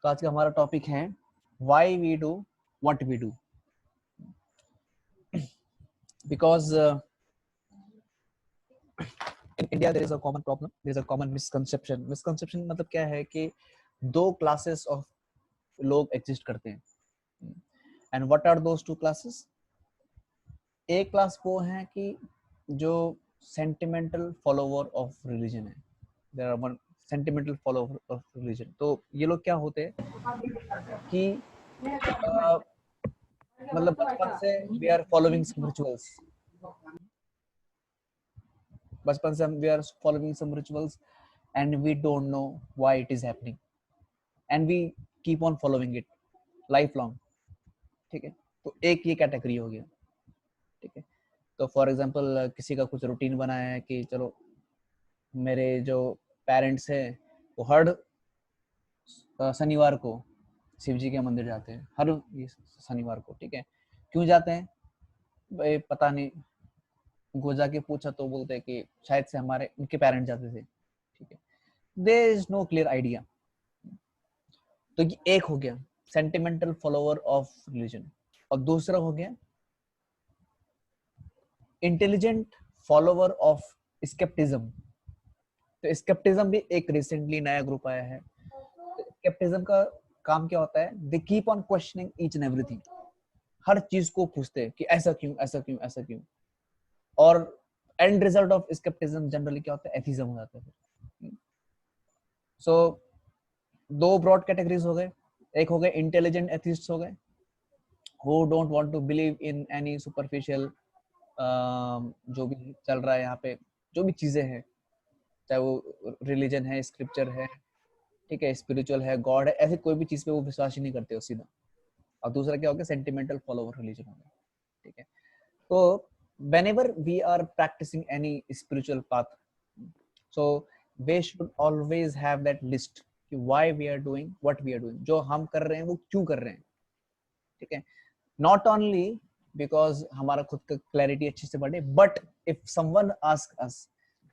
तो आज का हमारा टॉपिक है why we do what we do. Because in India there is a common problem, there is a common misconception मतलब क्या है कि दो क्लासेस ऑफ लोग एग्जिस्ट करते हैं। And what are those two classes? एक क्लास वो है कि जो सेंटिमेंटल फॉलोवर ऑफ रिलीजन है, there are one sentimental follower of religion. तो ये लोग क्या होते हैं कि मतलब बचपन से we are following some rituals, बचपन से हम we are following some rituals and we don't know why it is happening and we keep on following it life long. ठीक है, तो एक ये कैटेगरी हो गया। ठीक है, तो फॉर एग्जांपल किसी का कुछ रूटीन बनाया है कि चलो मेरे जो पेरेंट्स हैं वो हर शनिवार को शिव जी के मंदिर जाते हैं, हर शनिवार को। ठीक है, क्यों जाते हैं भाई पता नहीं, उनको जाके पूछा तो बोलते हैं कि शायद से हमारे उनके पेरेंट्स जाते थे। ठीक है, there is no clear idea. तो ये एक हो गया सेंटिमेंटल फॉलोवर ऑफ रिलीजन, और दूसरा हो गया इंटेलिजेंट फॉलोवर ऑफ स्केप्टिज्म। तो स्केप्टिज्म भी एक रिसेंटली नया ग्रुप आया है। तो स्केप्टिज्म का काम क्या होता है? They keep on questioning each and everything, हर चीज को पूछते हैं कि ऐसा क्यों, ऐसा क्यों, ऐसा क्यों। और and result of scepticism generally क्या होता है? एथीज्म हो जाता है। सो दो ब्रॉड कैटेगरीज हो गए, एक हो गए इंटेलिजेंट एथिस्ट्स हो गए who don't want to believe in any superficial जो भी चल रहा है यहाँ पे, जो भी चीजें हैं, चाहे वो रिलीजन है, स्क्रिप्चर है, ठीक है, स्पिरिचुअल है, गॉड है, ऐसे कोई भी चीज पे वो विश्वास ही नहीं करते हो सीधा। और दूसरा क्या हो गया? सेंटिमेंटल फॉलोवर रिलीजन हो गया। ठीक है, तो whenever we are practicing any spiritual path, so we should always have that list कि why we are doing what we are doing, जो हम कर रहे हैं वो क्यों कर रहे हैं। ठीक है, not only because हमारा खुद का क्लैरिटी अच्छे से बढ़े, but if someone ask us,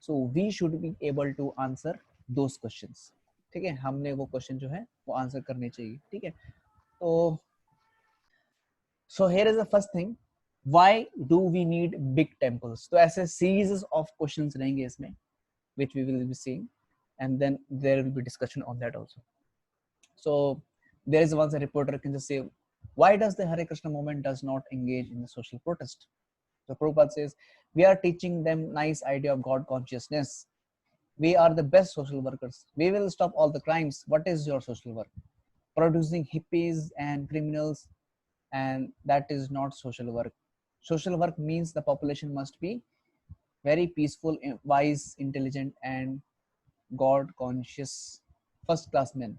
so we should be able to answer those questions। ठीक है, हमने वो क्वेश्चन जो है वो आंसर करने चाहिए। ठीक है, तो so here is the first thing, why do we need big temples? तो ऐसे series of questions रहेंगे इसमें which we will be seeing, and then there will be discussion on that also. So there is once a reporter can just say, why does the Hare Krishna movement does not engage in the social protest? So Prabhupada says, we are teaching them nice idea of God consciousness. We are the best social workers. We will stop all the crimes. What is your social work? Producing hippies and criminals, and that is not social work. Social work means the population must be very peaceful, wise, intelligent, and God conscious first class men.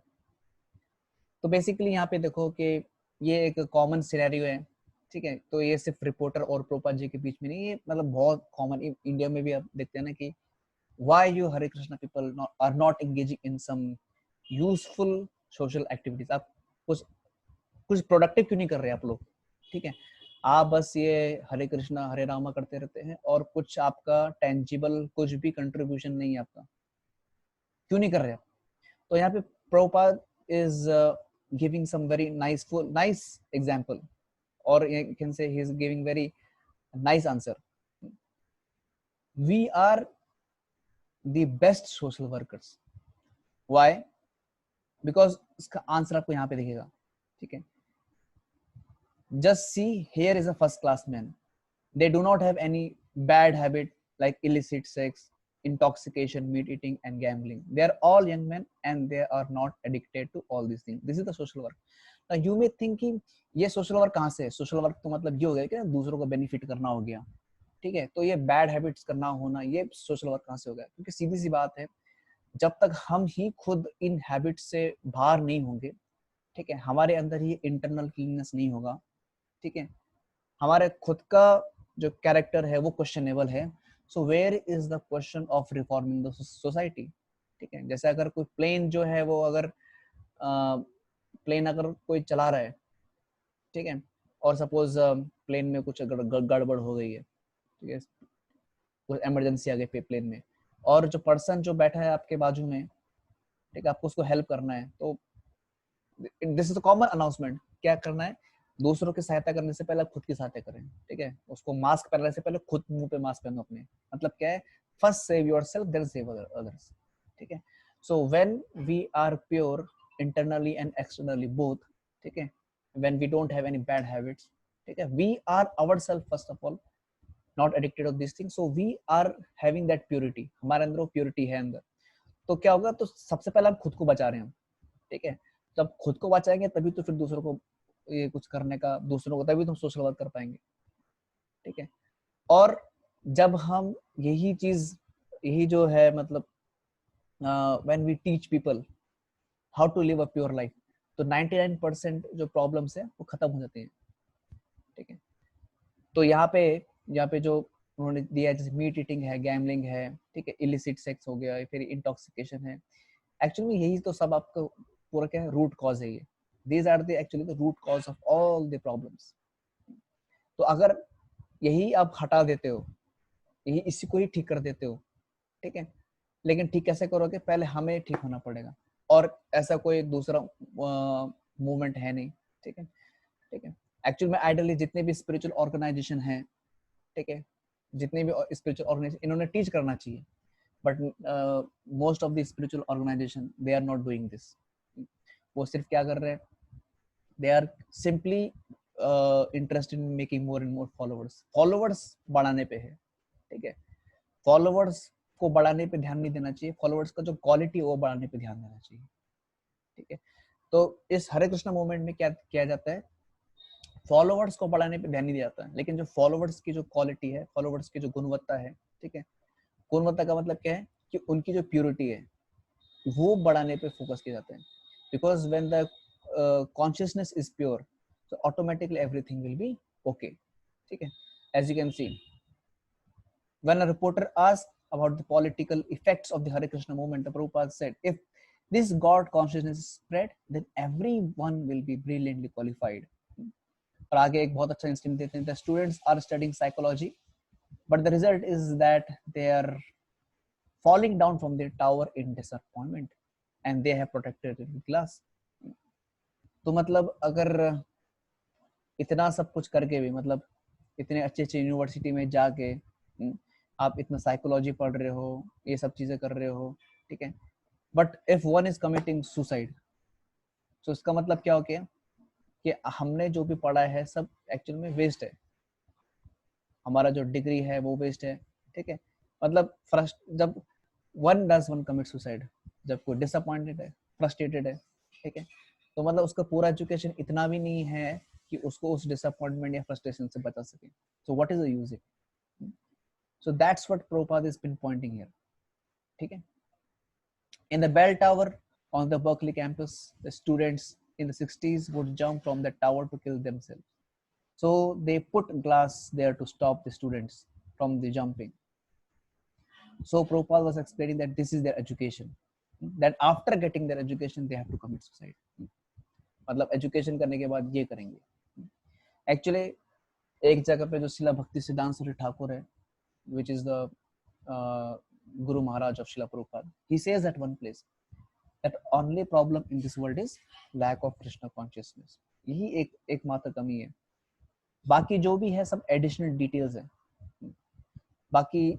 तो basically यहाँ पे देखो कि ये एक common scenario है। ठीक है, तो ये सिर्फ रिपोर्टर और प्रोपा जी के बीच में नहीं, ये मतलब बहुत कॉमन इंडिया में भी आप देखते हैं ना कि why you Hare Krishna people are not engaging in some useful social activities. आप कुछ कुछ प्रोडक्टिव क्यों नहीं कर रहे आप लोग? ठीक है, आप बस ये हरे कृष्णा हरे रामा करते रहते हैं और कुछ आपका टेंजिबल कुछ भी कंट्रीब्यूशन नहीं है आपका, क्यों नहीं कर रहे आप? तो यहाँ पे प्रोपा is giving some very nice example, or you can say he is giving very nice answer. We are the best social workers. Why? Because इसका आंसर आपको यहाँ पे दिखेगा। ठीक है, just see, here is a first class man. They do not have any bad habit like illicit sex, intoxication, meat eating and gambling. They are all young men and they are not addicted to all these things. This is the social work. Now you may think कि ये social work कहाँ से है? Social work तो मतलब ये हो गया कि दूसरों को बेनिफिट करना हो गया। ठीक है, तो ये बैड हैबिट्स करना होना, ये सोशल वर्क कहाँ से हो गया? क्योंकि सीधी सी बात है, जब तक हम ही खुद इन हैबिट्स से बाहर नहीं होंगे, ठीक है, हमारे अंदर ही इंटरनल क्लीननेस नहीं होगा, ठीक है, हमारे खुद का जो कैरेक्टर है वो क्वेश्चनेबल है, so where is the question of reforming the society? ठीक है, जैसे अगर कोई प्लेन जो है वो अगर प्लेन अगर कोई चला रहा है, ठीक है, और सपोज प्लेन में कुछ गड़बड़ हो गई है, ठीक है, कुछ इमरजेंसी आ गई प्लेन में, और जो पर्सन जो बैठा है आपके बाजू में, ठीक है, आपको उसको हेल्प करना है, तो this is a common announcement. क्या करना है, दूसरों की सहायता करने से पहले खुद की सहायता करें, ठीक है। उसको मास्क पहनने से पहले खुद मुंह पे मास्क पहनो अपने, मतलब क्या है, first save yourself then save others, ठीक है। So when we are pure internally and externally both, ठीक है, when we don't have any bad habits, ठीक है, we are ourselves first of all not addicted of this thing, so we are having that purity, हमारे अंदर वो purity है अंदर। तो क्या होगा, तो सबसे पहले हम खुद को बचा रहे हैं, ठीक है। जब खुद को बचाएंगे तभी तो फिर दूसरों को ये कुछ करने का, दूसरों को तभी तो हम सोशल वर्क कर पाएंगे, ठीक है। और जब हम यही चीज, यही जो है मतलब when we teach people how to live a pure life, तो 99% जो प्रॉब्लम्स है वो खत्म हो जाते हैं, ठीक है। तो यहाँ पे जो उन्होंने दिया है, जैसे मीट ईटिंग है, गैमलिंग है, ठीक है, इलिसिट सेक्स हो गया, फिर इंटॉक्सिकेशन है, एक्चुअली यही तो सब आपका पूरा क्या है, रूट कॉज है ये। These are the actually the root cause of all the problems. तो अगर यही आप हटा देते हो, यही इसी को ही ठीक कर देते हो, ठीक है, लेकिन ठीक कैसे करोगे, पहले हमें ठीक होना पड़ेगा, और ऐसा कोई दूसरा मूवमेंट है नहीं, ठीक है, ठीक है। एक्चुअल में आइडली जितने भी स्पिरिचुअल ऑर्गेनाइजेशन हैं, ठीक है, जितने भी स्पिरिचुअल ऑर्गेनाइजेशन इन्होंने टीच करना चाहिए, but most of the spiritual organization they are not doing this. वो सिर्फ क्या कर रहे हैं, they are simply interested in making more and more followers, followers बढ़ाने पे है, ठीक है। फॉलोवर्स को बढ़ाने पे ध्यान नहीं देना चाहिए, फॉलोवर्स का जो क्वालिटी है वो बढ़ाने पे ध्यान देना चाहिए, ठीक है। तो इस हरे कृष्णा मूवमेंट में क्या किया जाता है, फॉलोवर्स को बढ़ाने पे ध्यान नहीं दिया जाता है, लेकिन जो फॉलोवर्स की जो क्वालिटी है, फॉलोवर्स की जो गुणवत्ता है, ठीक है, गुणवत्ता का मतलब क्या है कि उनकी जो प्योरिटी है वो बढ़ाने पे फोकस किया जाता है, because when the consciousness is pure, so automatically everything will be okay, ठीक है। as you can see, when a reporter asked about the political effects of the Hare Krishna movement, the Prabhupada said, if this God consciousness is spread, then everyone will be brilliantly qualified. और आगे एक बहुत अच्छा instant देते हैं, the students are studying psychology, but the result is that they are falling down from their tower in disappointment and they have protected it with glass. तो मतलब अगर इतना सब कुछ करके भी, मतलब इतने अच्छे अच्छे यूनिवर्सिटी में जाके आप इतना साइकोलॉजी पढ़ रहे हो, ये सब चीजें कर रहे हो, ठीक है, but if one is committing suicide, तो इसका मतलब क्या हो गया कि हमने जो भी पढ़ा है सब एक्चुअल में वेस्ट है, हमारा जो डिग्री है वो वेस्ट है, ठीक है। मतलब जब one does one commit suicide, जब कोई डिसअपॉइंटेड है, फ्रस्ट्रेटेड है, ठीक है, तो मतलब उसका पूरा एजुकेशन इतना भी नहीं है कि उसको उस डिसअपॉइंटमेंट या फ्रस्ट्रेशन से बचा सके, so what is the use it. So that's what Prabhupada has been pointing here, ठीक है। In the bell tower on the Berkeley campus, the students in the 60s would jump from the tower to kill themselves, so they put glass there to stop the students from the jumping. So Prabhupada was explaining that this is their education, that after getting their education they have to commit suicide, मतलब education करने के बाद ये करेंगे। Actually एक जगह पे जो शिला भक्ति सिद्धांत सरस्वती ठाकुर है, which is the Guru Maharaj of Srila Prabhupada, he says at one place that only problem in this world is lack of Krishna consciousness, यही एक मात्र कमी है, बाकी जो भी है सब एडिशनल डिटेल्स है। बाकी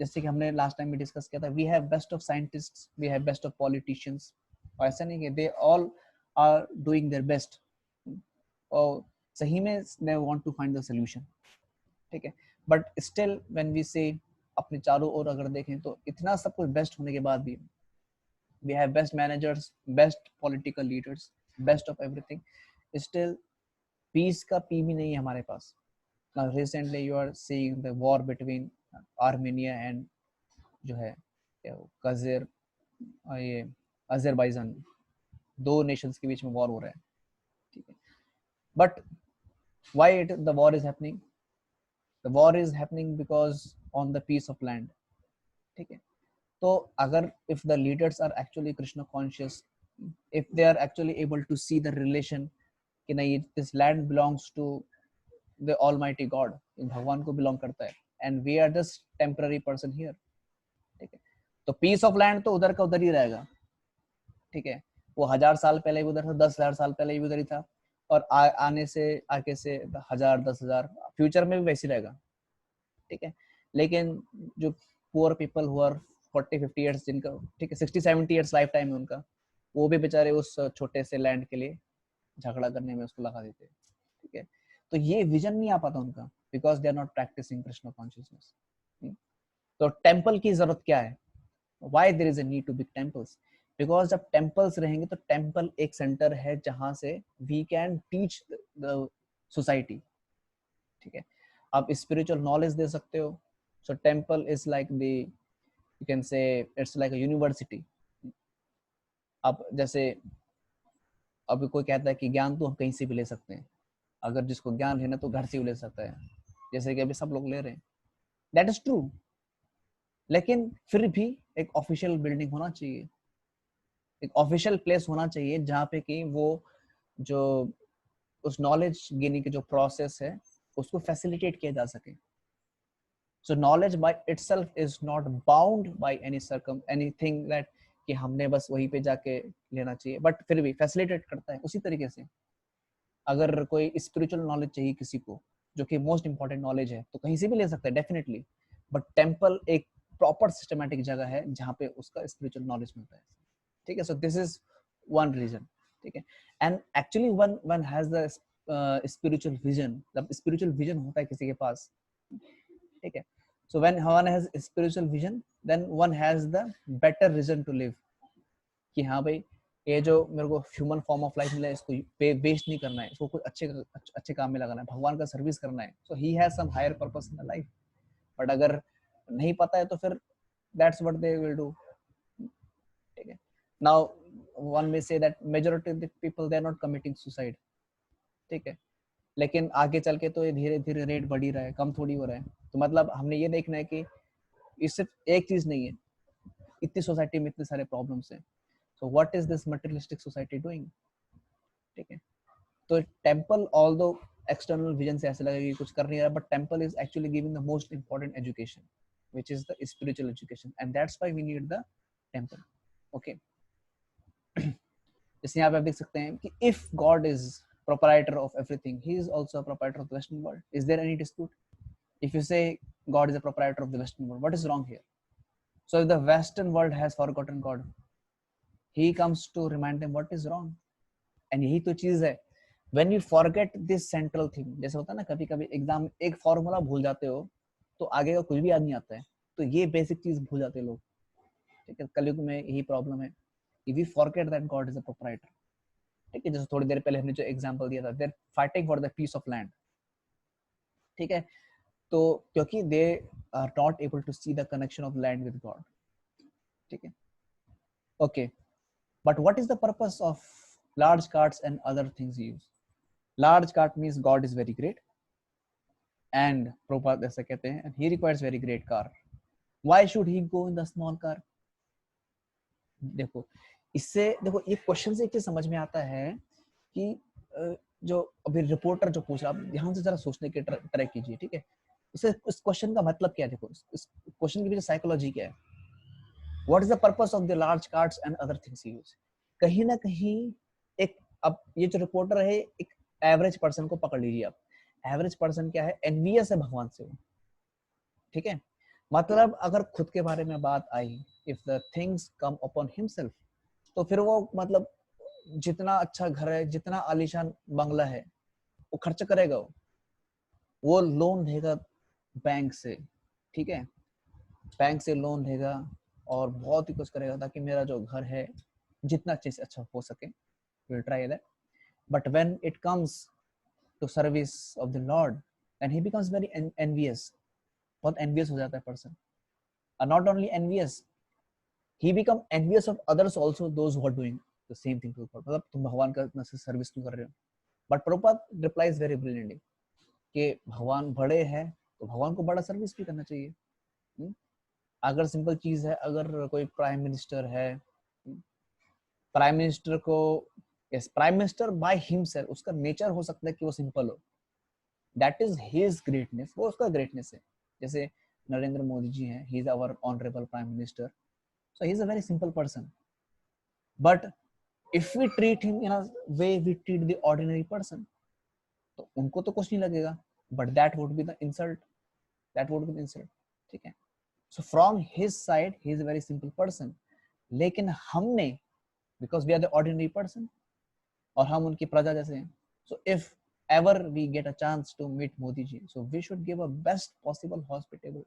जैसे कि हमने लास्ट टाइम भी डिस्कस किया था, we have best of scientists, we have best of politicians, और ऐसा नहीं कि they all are doing their best, और सही में they want to find the solution, ठीक है, बट स्टिल व्हेन वी से अपने चारों ओर अगर देखें तो इतना सब कुछ बेस्ट होने के बाद भी we have best managers, best political leaders, best of everything, still peace का पी भी नहीं है हमारे पास। Now recently you are seeing the war between Armenia and जो है कज़र, ये अजरबैजान, दो नेशंस के बीच में वॉर हो रहा है, ठीक है, but why the war is happening, the war is happening because on the piece of land, ठीक है। तो अगर if the leaders are actually Krishna conscious, if they are actually able to see the relation कि नहीं this land belongs to the almighty God, भगवान को belong करता है, and we are just temporary person here, ठीक है, तो पीस ऑफ लैंड तो उधर का उधर ही रहेगा, ठीक है, वो 1000 साल पहले भी उधर था, 10,000 साल पहले भी उधर ही था, और आने से आगे से 1000 10,000 फ्यूचर में भी वैसे रहेगा, ठीक है। लेकिन जो poor people who are 40-50 years जिनका, ठीक है, 60-70 ईयर्स लाइफ टाइम है उनका, वो भी बेचारे उस छोटे से लैंड के लिए झगड़ा करने में उसको लगा देते हैं, ठीक है। तो ये विजन नहीं आ पाता उनका, because they are not practising Krishna consciousness. तो टेम्पल की जरूरत क्या है? Why there is a need to big temples? Because जब टेम्पल्स रहेंगे तो टेम्पल एक सेंटर है जहां से we can teach the society, ठीक है। आप स्पिरिचुअल नॉलेज दे सकते हो, so temple is like the, you can say it's like a university. अब जैसे अभी कोई कहता है कि ज्ञान तो हम कहीं से भी ले सकते हैं, अगर जिसको ज्ञान है ना तो घर से भी ले सकता है, जैसे कि अभी सब लोग ले रहे हैं, दैट इज ट्रू। लेकिन फिर भी एक ऑफिशियल बिल्डिंग होना चाहिए, एक ऑफिशियल प्लेस होना चाहिए जहाँ पे कि वो जो उस नॉलेज गेनिंग के जो प्रोसेस है उसको फैसिलिटेट किया जा सके। सो knowledge by itself is not bound by anything that कि हमने बस वहीं पे जाके लेना चाहिए, बट फिर भी फैसिलिटेट करता है। उसी तरीके से अगर कोई स्पिरिचुअल नॉलेज चाहिए किसी को, जो कि मोस्ट इंपॉर्टेंट नॉलेज है, तो कहीं से भी ले सकता है डेफिनेटली, बट टेम्पल एक प्रॉपर सिस्टमैटिक जगह है जहाँ पे उसका स्पिरिचुअल नॉलेज मिलता है, ठीक है। So this is one reason, ठीक है। And actually one one has the spiritual vision, जब स्पिरिचुअल विजन होता है किसी के पास, ठीक है, so when one has spiritual vision then one has the better reason to live, कि हाँ भाई ये जो मेरे को ह्यूमन फॉर्म ऑफ लाइफ मिला है इसको वेस्ट नहीं करना है, इसको कुछ अच्छे काम में लगाना है, भगवान का सर्विस करना है, so he has some higher purpose in the life. But अगर नहीं पता है तो फिर that's what they will do, ठीक है। Now one may say that majority of the people they are not committing suicide, ठीक है, लेकिन आगे चल के तो ये धीरे धीरे रेट बढ़ ही रहा है, कम थोड़ी हो रहा है। तो मतलब हमने ये देखना है कि ये सिर्फ एक चीज नहीं है, इतनी सोसाइटी में इतने सारे प्रॉब्लम्स हैं, so what is this materialistic society doing, ठीक है। तो टेम्पल ऑल्दो एक्सटर्नल विजन से ऐसा लगेगा कि कुछ कर नहीं रहा, but temple is actually giving the most important education which is the spiritual education, and that's why we need the temple, okay। जैसे यहाँ पे आप देख सकते हैं कि if God is proprietor of everything, he is also a proprietor of the Western world. Is there any dispute? If you say God is a proprietor of the Western world, what is wrong here? So if the Western world has forgotten God, he comes to remind them what is wrong, and यही तो चीज है, when you forget this central thing, जैसे होता है ना कभी कभी एग्जाम एक फॉर्मूला भूल जाते हो तो आगे का कुछ भी याद नहीं आता है, तो ये बेसिक चीज भूल जाते हैं लोग, ठीक है। कलयुग में यही प्रॉब्लम है, if we forget that God is a proprietor, ठीक है। जैसे थोड़ी देर पहले हमने जो एग्जांपल दिया था, they're fighting for the piece of land, ठीक है, तो क्योंकि they are not able to see the connection of land with God, ठीक है, okay। But what is the purpose of large carts and other things used? Large cart means God is very great, and Prabhupada ऐसा कहते हैं, and he requires very great car. Why should he go in the small car? देखो इससे, देखो ये question से एक चीज समझ में आता है कि जो अभी रिपोर्टर जो पूछ रहा, आप ध्यान से जरा सोचने की ट्राई कीजिए, ठीक है। इस क्वेश्चन का मतलब क्या है, देखो इस क्वेश्चन की पीछे साइकोलॉजी क्या है, what is the purpose of the large carts and other things use. कहीं ना कहीं एक, अब ये जो रिपोर्टर है एक एवरेज पर्सन को पकड़ लीजिए आप, एवरेज पर्सन क्या है, एनवियस है भगवान से, ठीक है। मतलब अगर खुद के बारे में बात आई, if the things come upon himself, तो फिर वो मतलब जितना अच्छा घर है, जितना आलीशान बंगला है, वो खर्च करेगा, वो लोन लेगा बैंक से, ठीक है, बैंक से लोन लेगा और बहुत ही कुछ करेगा ताकि मेरा जो घर है जितना अच्छे से अच्छा हो सके, will try that. But when it comes to service of the lord and he becomes very envious, बहुत एनवियस हो जाता है person, and not only envious, he become envious of others also, those who are doing the same thing to God, मतलब तुम भगवान का इतना से सर्विस क्यों कर रहे हो। But Prabhupada replies very brilliantly कि भगवान बड़े हैं तो भगवान को बड़ा सर्विस भी करना चाहिए। अगर सिंपल चीज है, अगर कोई प्राइम मिनिस्टर है, प्राइम मिनिस्टर को, yes prime minister by himself, उसका नेचर हो सकता है कि वो सिंपल हो, दैट इज हिज ग्रेटनेस, वो उसका ग्रेटनेस है। जैसे नरेंद्र मोदी जी हैं, he is our honourable prime minister, so he is a very simple person, but if we treat him in a way we treat the ordinary person, तो उनको तो कुछ नहीं लगेगा, but that would be the insult, that would be the insult, ठीक है. So from his side he is a very simple person, लेकिन हमने, because we are the ordinary person और हम उनकी प्रजा जैसे हैं, so if ever we get a chance to meet Modi ji, so we should give a best possible hospital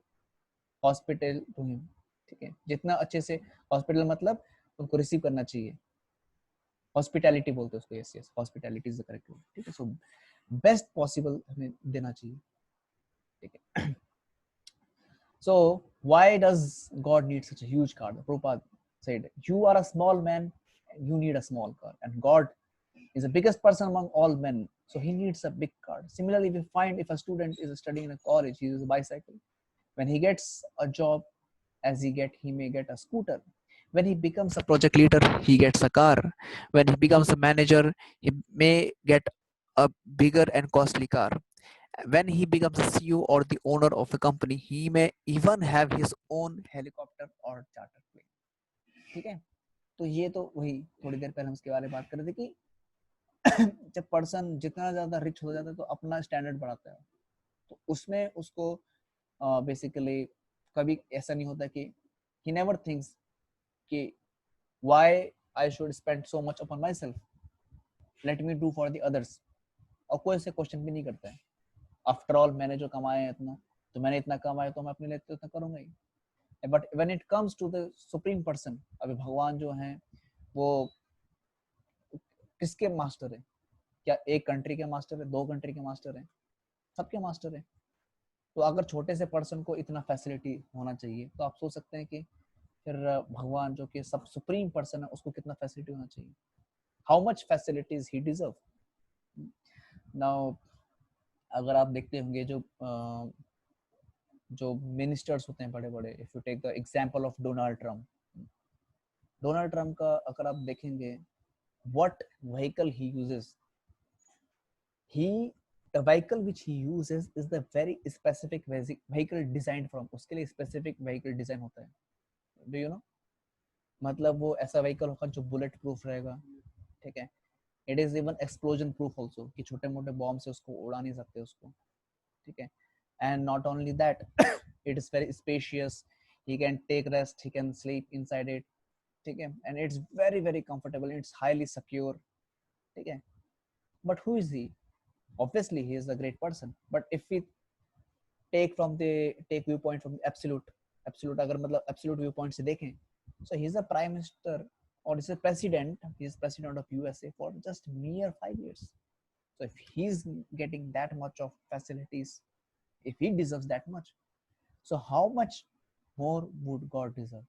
to him, ठीक है. जितना अच्छे से हॉस्पिटल मतलब उनको रिसीव करना चाहिए, हॉस्पिटैलिटी बोलते हैं उसको, yes yes, hospitality is the correct word, ठीक है. सो बेस्ट पॉसिबल हमें देना चाहिए, ठीक है. So why does God need such a huge car? Prabhupada said, you are a small man and you need a small car, and God is the biggest person among all men, so he needs a big car. Similarly, we find if a student is studying in a college, he uses a bicycle. When he gets a job, he may get a scooter. When he becomes a project leader, he gets a car. When he becomes a manager, he may get a bigger and costly car. When he becomes a CEO or the owner of a company, he may even have his own helicopter or charter plane, ठीक है. तो ये तो वही थोड़ी देर पहले हम इसके बारे में बात कर रहे थे कि जब पर्सन जितना ज्यादा रिच हो जाता है तो अपना स्टैंडर्ड बढ़ाता है, तो उसमें उसको बेसिकली कभी ऐसा नहीं होता कि he never thinks कि why I should spend so much upon myself, let me do for the others, और कोई ऐसे क्वेश्चन भी नहीं करता है. आफ्टर ऑल मैंने जो कमाया है इतना, तो मैंने इतना कमाया तो मैं अपने लिए इतना करूंगा ही. But when it comes to the supreme person, अभी भगवान जो हैं वो किसके मास्टर है? क्या एक कंट्री के मास्टर है, दो कंट्री के मास्टर है? सबके मास्टर है. तो अगर छोटे से पर्सन को इतना फैसिलिटी होना चाहिए, तो आप सोच सकते हैं कि फिर भगवान जो कि सब सुप्रीम पर्सन है उसको कितना फैसिलिटी होना चाहिए. How much facilities he deserve. Now अगर आप देखते होंगे जो मिनिस्टर्स होते हैं बड़े बड़े, if you take the example of Donald Trump का अगर आप देखेंगे what vehicle he uses, he the vehicle which he uses is the very specific vehicle designed from, उसके लिए specific vehicle design होता है. do you know, मतलब वो ऐसा व्हीकल होगा जो बुलेट प्रूफ रहेगा, ठीक है. It is even explosion proof also, कि छोटे मोटे बॉम्ब से उसको उड़ा नहीं सकते उसको, ठीक है. And not only that, it is very spacious, he can take rest, he can sleep inside it, ठीक है. And it's very very comfortable, it's highly secure, ठीक है. But who is he? Obviously he is a great person, but if we take viewpoint from the absolute अगर मतलब absolute viewpoint से देखें, so he is a prime minister or he is president of USA for just mere 5 years. So if he's getting that much of facilities, if he deserves that much, so how much more would God deserve?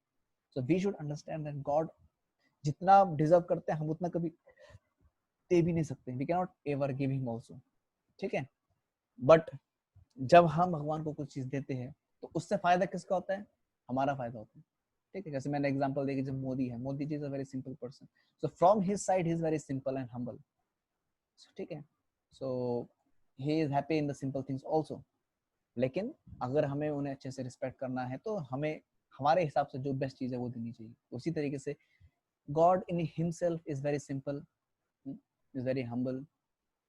So we should understand that God जितना deserve करते हैं हम उतना कभी दे भी नहीं सकते. We cannot ever give him also, ठीक है. बट जब हम भगवान को कुछ चीज देते हैं तो उससे फायदा किसका होता है? हमारा फायदा होता है, ठीक है. जैसे मैंने एग्जांपल दी कि जब Modi ji is a very simple person, so from his side he is very simple and humble, ठीक है. So he is happy in the simple things also. लेकिन अगर हमें उन्हें अच्छे से रिस्पेक्ट करना है तो हमें हमारे हिसाब से जो बेस्ट चीज है वो देनी चाहिए. उसी तरीके से God in himself is very simple, is very humble,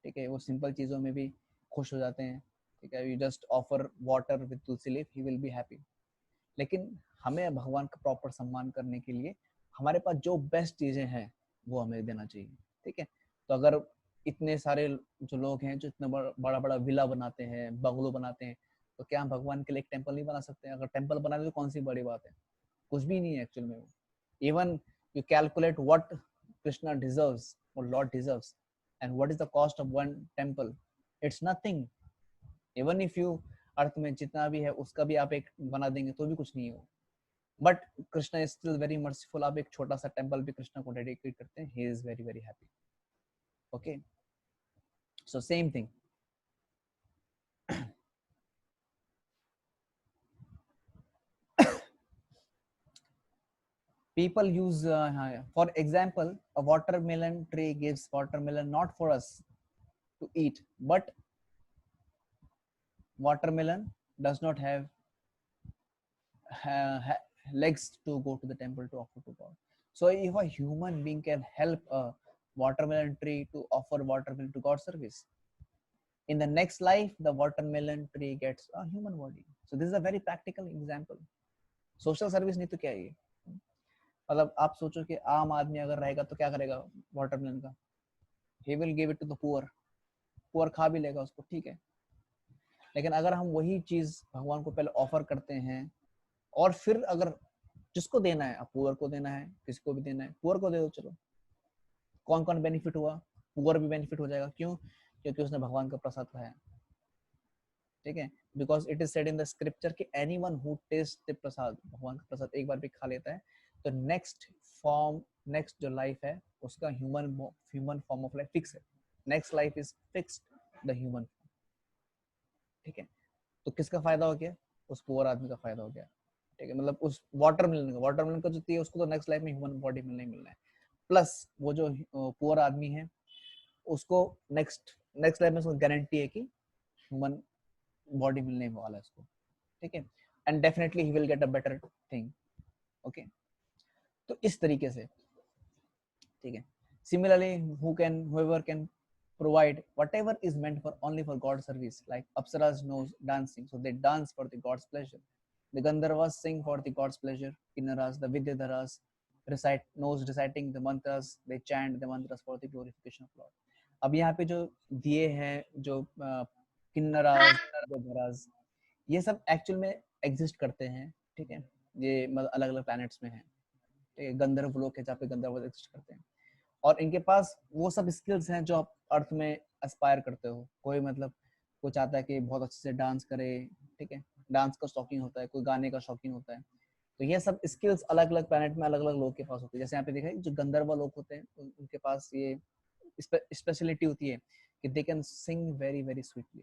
ठीक है. वो सिंपल चीजों में भी खुश हो जाते हैं, ठीक है. You just offer water with Tulsi leaf, he will be happy. लेकिन हमें भगवान का प्रॉपर सम्मान करने के लिए हमारे पास जो बेस्ट चीजें हैं वो हमें देना चाहिए, ठीक है. तो अगर इतने सारे जो लोग हैं जो इतना बड़ा बड़ा विला बनाते हैं, बंगलो बनाते हैं, तो क्या हम भगवान के लिए एक टेम्पल नहीं बना सकते हैं? अगर टेम्पल बना तो कौन सी बड़ी बात है? कुछ भी नहीं है एक्चुअल में. Even you calculate what Krishna deserves और lord deserves and what is the cost of one temple, it's nothing. Even if you earth में जितना भी है उसका भी आप एक बना देंगे तो भी कुछ नहीं हो. But Krishna is still very merciful. आप एक छोटा सा टेम्पल भी कृष्णा को डेडिकेट करते हैं, he is very very happy. Okay, so same thing. People use for example, a watermelon tree gives watermelon not for us to eat, but watermelon does not have legs to go to the temple to offer to God. So if a human being can help a watermelon tree to offer watermelon to God service, in the next life the watermelon tree gets a human body. So this is a very practical example. Social service नहीं तो क्या है ये? मतलब आप सोचो कि आम आदमी अगर रहेगा तो क्या करेगा वाटरमेलन का? he will give it to the poor. Poor खा भी लेगा उसको, ठीक है। लेकिन अगर हम वही चीज भगवान को पहले ऑफर करते हैं और फिर अगर जिसको देना है, अब पुअर को देना है, किसी को भी देना है, पुअर को दे दो, चलो। कौन कौन बेनिफिट हुआ? पुअर भी बेनिफिट हो जाएगा। क्यों? क्योंकि उसने भगवान का प्रसाद खाया, ठीक है। Because it is said in the scripture कि एनीवन हु टेस्ट द प्रसाद, भगवान का प्रसाद एक बार भी खा लेता है तो नेक्स्ट जो लाइफ है उसका human form of life fix है। Next life is fixed the human, ठीक है। तो किसका फायदा हो गया? उस पुअर आदमी का फायदा हो गया, ठीक है। मतलब उस वाटरमेलन का जो चाहिए उसको तो नेक्स्ट लाइफ में ह्यूमन बॉडी मिलना ही मिलना है। प्लस वो जो पुअर आदमी है उसको नेक्स्ट लाइफ में उसको गारंटी है कि ह्यूमन बॉडी मिलने वाला है उसको, ठीक है। And definitely he will get a better thing, okay. तो इस तरीके से, ठीक है। Similarly whoever can provide whatever is meant for only for God's service, like Apsaras knows dancing, so they dance for the God's pleasure. The Gandharvas sing for the God's pleasure. Kinnaras, the Vidyadharas reciting the mantras, they chant the mantras for the glorification of Lord. अब यहाँ पे जो दिए हैं, जो किन्नराज, विद्याधराज, ये सब actual में एग्जिस्ट करते हैं, ठीक है। ये मतलब अलग अलग प्लैनेट्स में है, ठीक है। गंधर्व लोक है जहाँ पे गंधर्व एग्जिस्ट करते हैं और इनके पास वो सब स्किल्स हैं जो आप अर्थ में एस्पायर करते हो। कोई मतलब कोई चाहता है कि बहुत अच्छे से डांस करे, ठीक है, डांस का शौकीन होता है, कोई गाने का शौकीन होता है। तो ये सब स्किल्स अलग अलग प्लैनेट में अलग अलग लोग के पास होती है। जैसे यहाँ पे देखा जो गंधर्व लोग होते हैं उनके पास ये स्पेशलिटी होती है कि they can sing very very sweetly,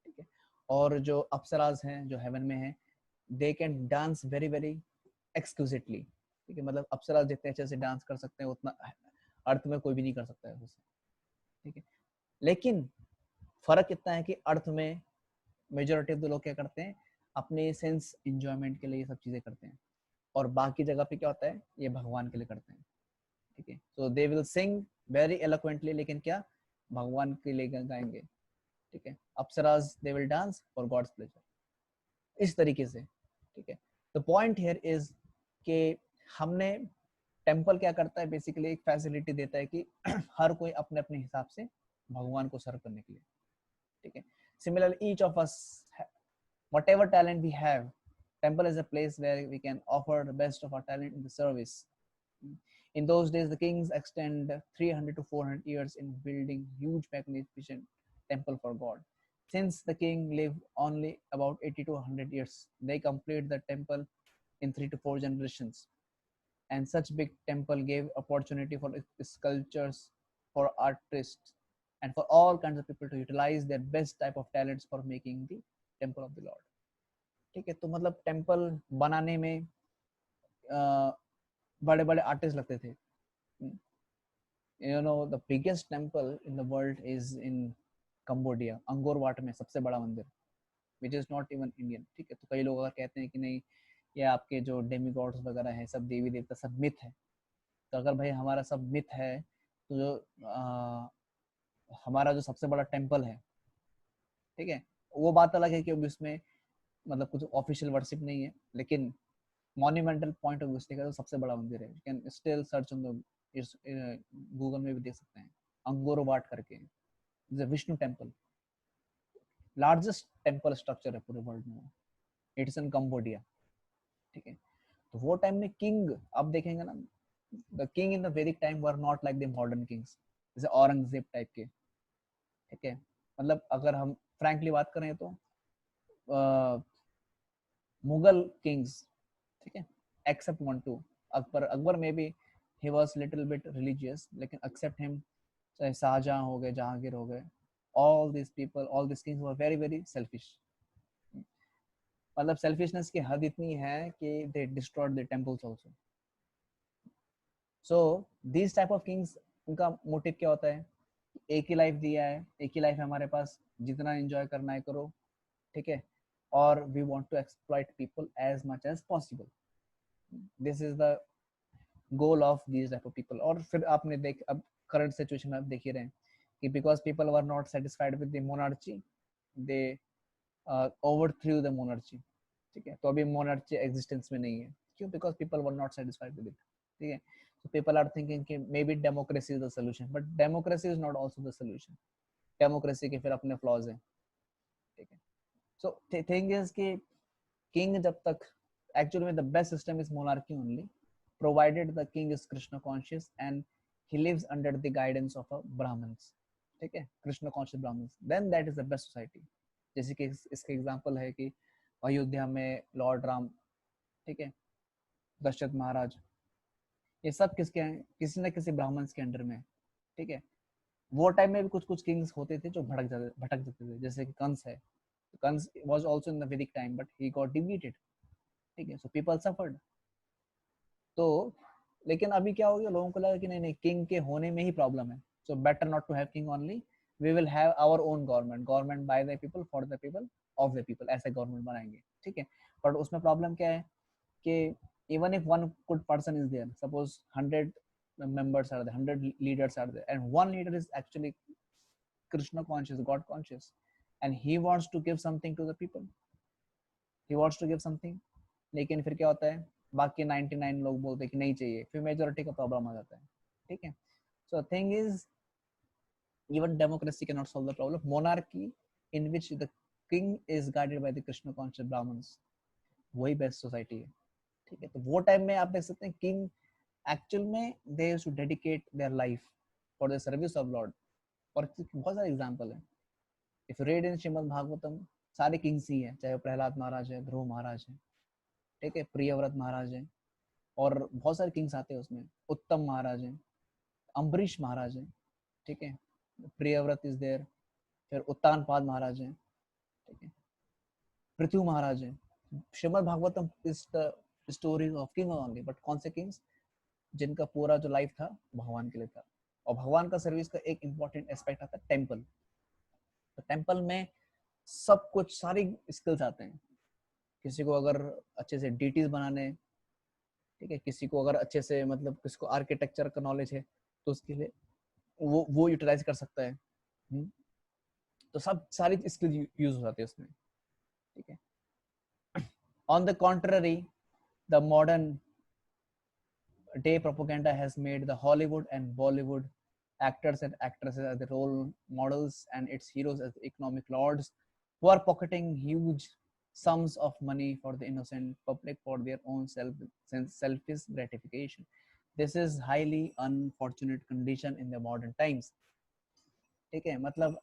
ठीक है। और जो अप्सराज हैं जो हेवन में हैं, they can dance very very exquisitely, ठीक है। मतलब अप्सराज जितने अच्छे से डांस कर सकते हैं उतना अर्थ में कोई भी नहीं कर सकता है उससे, ठीक है। लेकिन फर्क इतना है कि अर्थ में मेजोरिटी ऑफ द लोग क्या करते हैं, अपने सेंस एंजॉयमेंट के लिए ये सब चीजें करते हैं, और बाकी जगह पे क्या होता है, ये भगवान के लिए करते हैं, ठीक है। So they will sing very eloquently, लेकिन क्या, भगवान के लिए गाएंगे, ठीक है। अप्सराज they will dance for God's pleasure, इस तरीके से, ठीक है। द पॉइंट हियर इज कि हमने टेम्पल क्या करता है, बेसिकली एक फैसिलिटी देता है कि हर कोई अपने अपने हिसाब से भगवान को सर्व करने के लिए, ठीक है। Similar each of us whatever talent we have, temple is a place where we can offer the best of our talent in the service. In those days the kings extend 300 to 400 years in building huge magnificent temple for God. Since the king lived only about 80 to 100 years, they complete the temple in 3 to 4 generations. And such big temple gave opportunity for sculptures, for artists, and for all kinds of people to utilize their best type of talents for making the temple of the Lord, ठीक है। तो मतलब temple बनाने में बड़े बड़े artist लगते थे। You know the biggest temple in the world is in Cambodia, Angkor Wat में सबसे बड़ा मंदिर, which is not even Indian, ठीक है। तो कई लोग अगर कहते हैं कि नहीं ये आपके जो डेमी गॉड्स वगैरह हैं सब देवी देवता सब मिथ है, तो अगर भाई हमारा सब मिथ है तो जो हमारा जो सबसे बड़ा टेम्पल है, ठीक है, वो बात अलग है कि उसमें मतलब कुछ ऑफिशियल वर्शिप नहीं है, लेकिन मॉन्यूमेंटल पॉइंट ऑफ व्यू से तो सबसे बड़ा मंदिर है। You can still search on the Google में भी देख सकते हैं, अंगोर वाट करके, Vishnu temple, largest temple structure है पूरे वर्ल्ड में, इट्स इन कंबोडिया, ठीक है। तो वो टाइम में किंग, अब देखेंगे ना, the king in the Vedic time were not like the modern Kings, जैसे औरंगजेब टाइप के, ठीक है। मतलब अगर हम फ्रैंकली बात करें तो मुगल किंग्स, ठीक है, एक्सेप्ट वन टू अकबर में भी he was little bit religious, लेकिन एक्सेप्ट हिम, चाहे शाहजहां हो गए, जहांगीर हो गए, all these people, all these kings were very very selfish. मतलब सेल्फिशनेस की हद इतनी है कि they destroyed the temples also. So these type of kings, उनका मोटिव क्या होता है, एक ही लाइफ दिया है, एक ही लाइफ है हमारे पास, जितना एंजॉय करना है करो, ठीक है, और we want to exploit people as much as possible. This is the goal of these type of people. और फिर आपने देख अब करंट सिचुएशन में आप देख ही रहे हैं कि because people were not satisfied with the monarchy, they overthrew the monarchy. ठीक है, तो अभी मोनार्ची एग्जिस्टेंस में नहीं है, क्यों? Because people were not satisfied with it. ठीक है, so people are thinking कि maybe democracy is the solution, but democracy is not also the solution. Democracy के फिर अपने फ्लॉज हैं। ठीक है, सो थिंग इज कि किंग जब तक एक्चुअली में the best system is monarchy only, provided the king is Krishna conscious and he lives under the guidance of a Brahmans. ठीक है, Krishna conscious Brahmans, then that is the best society. जैसे कि इसके example है कि अयोध्या में लॉर्ड राम, ठीक है, दशरथ महाराज, ये सब किसके हैं? किसी न किसी ब्राह्मण्स के अंडर में। ठीक है, वो टाइम में भी कुछ कुछ किंग्स होते थे जो भटक जाते थे, जैसे कि कंस है। Kansa was also in the Vedic time but he got deviated. ठीक है, सो पीपल सफर्ड। तो लेकिन अभी क्या हो गया, लोगों को लगा कि नहीं नहीं, किंग के होने में ही प्रॉब्लम है, so better not to have king only, we will have our own government, government by the people for the people of the people, ऐसे गवर्नमेंट बनाएंगे। ठीक है, बट उसमें प्रॉब्लम क्या है कि even if one good person is there, suppose 100 members are there, 100 leaders are there, and one leader is actually Krishna conscious, God conscious, and he wants to give something to the people, he wants to give something, लेकिन फिर क्या होता है, बाकी 99 लोग बोलते हैं कि नहीं चाहिए, फिर मेजोरिटी का प्रॉब्लम आ जाता है। ठीक है, so thing is even democracy cannot solve the problem. Monarchy in which the king is guided by the Krishna conscious Brahmins, वही बेस्ट सोसाइटी है। ठीक है, तो वो टाइम में आप देख सकते हैं किंग एक्चुअल में they used to dedicate their life for the service of lord. और बहुत सारे एग्जांपल हैं, if you read in Shrimad Bhagavatam, सारे किंग्स ही हैं, चाहे वो प्रहलाद महाराज है, ध्रुव महाराज है, ठीक है, प्रियव्रत महाराज है, और बहुत सारे किंग्स आते हैं उसमें, उत्तम महाराज है, अम्बरीश महाराज है, ठीक है, प्रियव्रत इज देयर, फिर उत्तानपाद महाराज है, ठीक है, पृथु महाराज है। Shrimad Bhagavatam is the story of king only, but कौन से किंग्स? जिनका पूरा जो लाइफ था भगवान के लिए था। और भगवान का सर्विस का एक इंपॉर्टेंट एस्पेक्ट आता है टेम्पल। तो टेम्पल में सब कुछ, सारी स्किल्स आते हैं। किसी को अगर अच्छे से डीटीज बनाने, ठीक है, किसी को अगर अच्छे से मतलब किसी को आर्किटेक्चर का नॉलेज है तो उसके लिए वो यूटिलाइज कर सकता है। तो सब सारी स्किल यूज हो जाती है उसमें। ठीक है, on the contrary the modern day propaganda has made the Hollywood and Bollywood actors and actresses as the role models and its heroes as the economic lords who are pocketing huge sums of money for the innocent public for their own selfish gratification. This is highly unfortunate condition in the modern times. ठीक है, मतलब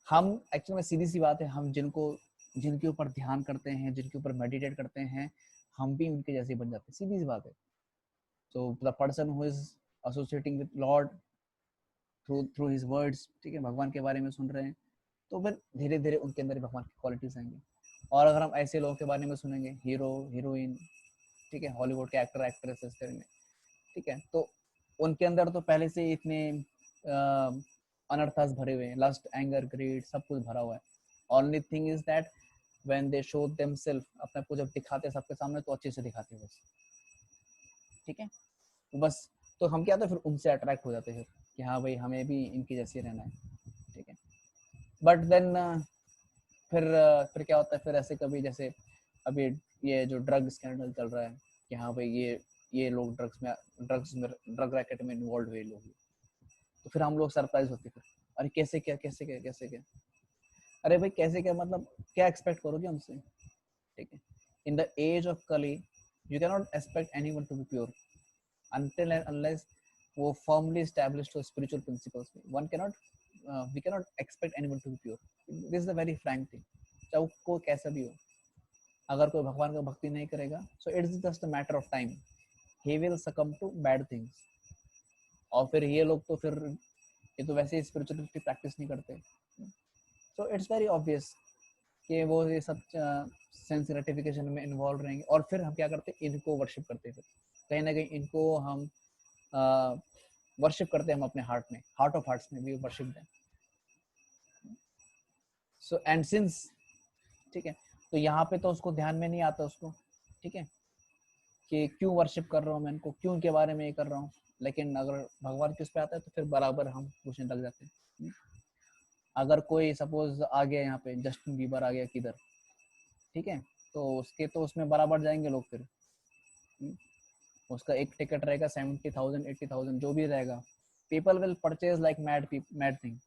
हम actually में सीधी सी बात है, हम जिनके ऊपर ध्यान करते हैं, जिनके ऊपर मेडिटेट करते हैं, हम भी उनके जैसे बन जाते हैं, सीधी सी बात है। So the person who is associating with Lord through his words, ठीक है, भगवान के बारे में सुन रहे हैं, तो फिर धीरे धीरे उनके अंदर भगवान की क्वालिटीज आएंगी। और अगर हम ऐसे लोगों के बारे में सुनेंगे, हीरो हीरोइन, ठीक है, हॉलीवुड के एक्टर एक्ट्रेसेस करेंगे, ठीक है, तो उनके अंदर तो पहले से इतने अनर्थास भरे हुए हैं, लस्ट, एंगर, ग्रीड, सब कुछ भरा हुआ है। Only thing is that when they show themselves, अपने को जब दिखाते हैं सबके सामने तो अच्छे से दिखाते हैं बस। ठीक है, बस, तो हम क्या, तो फिर उनसे अट्रैक्ट हो जाते हैं कि हाँ भाई हमें भी इनकी जैसे रहना है। ठीक है, बट देन फिर क्या होता है, फिर ऐसे कभी जैसे अभी ये जो ड्रग स्कैंडल चल रहा है कि हाँ भाई ये लोग ड्रग रैकेट में इन्वॉल्व हुए लोग, तो फिर हम लोग सरप्राइज होते फिर, अरे कैसे क्या, कैसे क्या, कैसे क्या, अरे भाई कैसे क्या, मतलब क्या एक्सपेक्ट करोगे उनसे? ठीक है, in the age of Kali you can not expect anyone to be pure until and unless वो firmly established हो spiritual principles में। One cannot we cannot expect anyone to be pure. This is a very frank thing. चाहे कोई कैसा भी हो, अगर कोई भगवान का भक्ति नहीं करेगा, so it is just a matter of time. He will succumb to bad things. और फिर ये लोग तो फिर ये तो वैसे ही स्पिरिचुअलिटी प्रैक्टिस नहीं करते, so it's very obvious कि वो ये सब सेंस ग्रेटिफिकेशन में इन्वॉल्व रहेंगे। और फिर हम क्या करते हैं, इनको वर्शिप करते हैं, फिर कहीं ना कहीं इनको हम वर्शिप करते हैं, हम अपने हार्ट में, हार्ट ऑफ हार्ट्स में भी वर्शिप दें। सो एंड सिंस, ठीक है, तो यहाँ पे तो उसको ध्यान में नहीं आता उसको, ठीक है, कि क्यों वर्शिप कर रहा हूँ मैं इनको, क्यों इनके बारे में ये कर रहा हूँ, लेकिन अगर भगवान किस पे आता है तो फिर बराबर हम पूछने लग जाते हैं। अगर कोई सपोज आ गया यहाँ पे, जस्टिन बीबर आ गया किधर, ठीक है, तो उसके तो उसमें बराबर जाएंगे लोग फिर। उसका एक टिकट रहेगा 70,000 80,000 जो भी रहेगा, people will purchase like mad thing.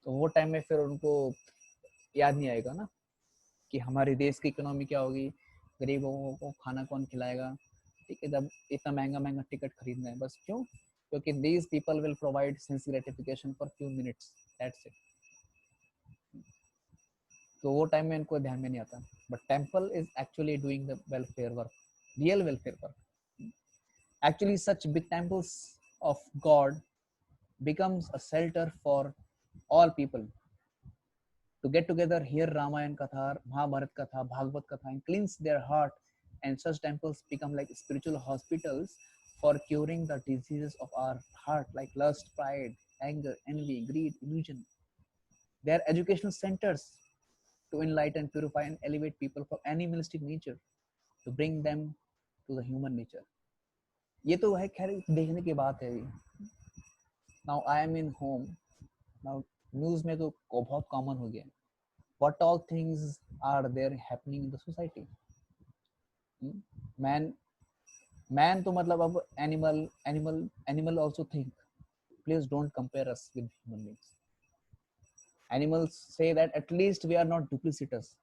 तो वो टाइम में फिर उनको याद नहीं आएगा ना कि हमारे देश की इकोनॉमी क्या होगी, गरीबों को खाना कौन खिलाएगा, ठीक है, जब इतना महंगा महंगा टिकट खरीदना है। बस क्यों? क्योंकि these people will provide sense gratification for few minutes, that's it. तो वो टाइम में इनको ध्यान में नहीं आता, but temple is actually doing the welfare work, real welfare work. Actually, such big temples of God becomes a shelter for all people to get together, hear Ramayan Katha, Mahabharat Katha, Bhagavad Katha, and cleanse their heart. And such temples become like spiritual hospitals for curing the diseases of our heart, like lust, pride, anger, envy, greed, illusion. They are educational centers to enlighten, purify, and elevate people from animalistic nature to bring them to the human nature. ये तो है खैर देखने की बात है। Now I am in home, now news में तो बहुत कॉमन हो गया, what all things are there happening in the society. Man man तो मतलब अब animal animal animal also think, please don't compare us with human beings. Animals से that at least we are not duplicitous,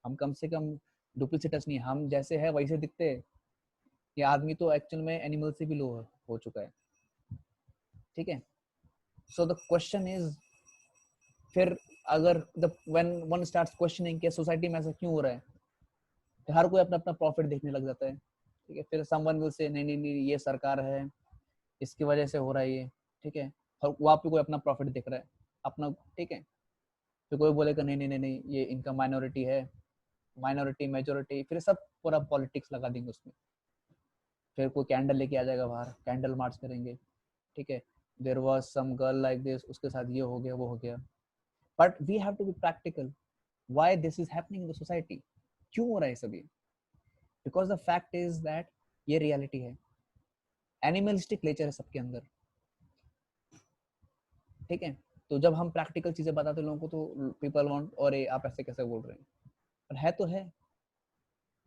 हम कम से कम डुप्लीसिटस नहीं, हम जैसे है वैसे दिखते हैं। ये आदमी तो एक्चुअल में एनिमल से भी लो हो चुका है, ठीक है। सो द क्वेश्चन इज, फिर अगर the when one starts questioning कि सोसाइटी में ऐसा क्यों हो रहा है, तो हर कोई अपना अपना प्रॉफिट देखने लग जाता है, ठीक है। फिर समवन विल से नहीं नहीं नहीं ये सरकार है, इसकी वजह से हो रहा है ये, ठीक है, और वहाँ पे कोई अपना प्रॉफिट देख रहा है अपना, ठीक है। फिर कोई बोलेगा नहीं नहीं नहीं नहीं ये इनका माइनॉरिटी है, माइनॉरिटी मेजोरिटी, फिर सब पूरा पॉलिटिक्स लगा देंगे उसमें। फिर कोई कैंडल लेके आ जाएगा बाहर, कैंडल मार्च करेंगे, ठीक है, there was some girl like this, उसके साथ ये हो गया वो हो गया। But we have to be practical, why this is happening in the society, क्यों हो रहा है सभी? Because the fact is that ये रियलिटी है, एनिमलिस्टिक नेचर है सबके अंदर, ठीक है। तो जब हम प्रैक्टिकल चीजें बताते लोगों को तो पीपल वांट, और आप ऐसे कैसे बोल रहे हैं, पर है तो है।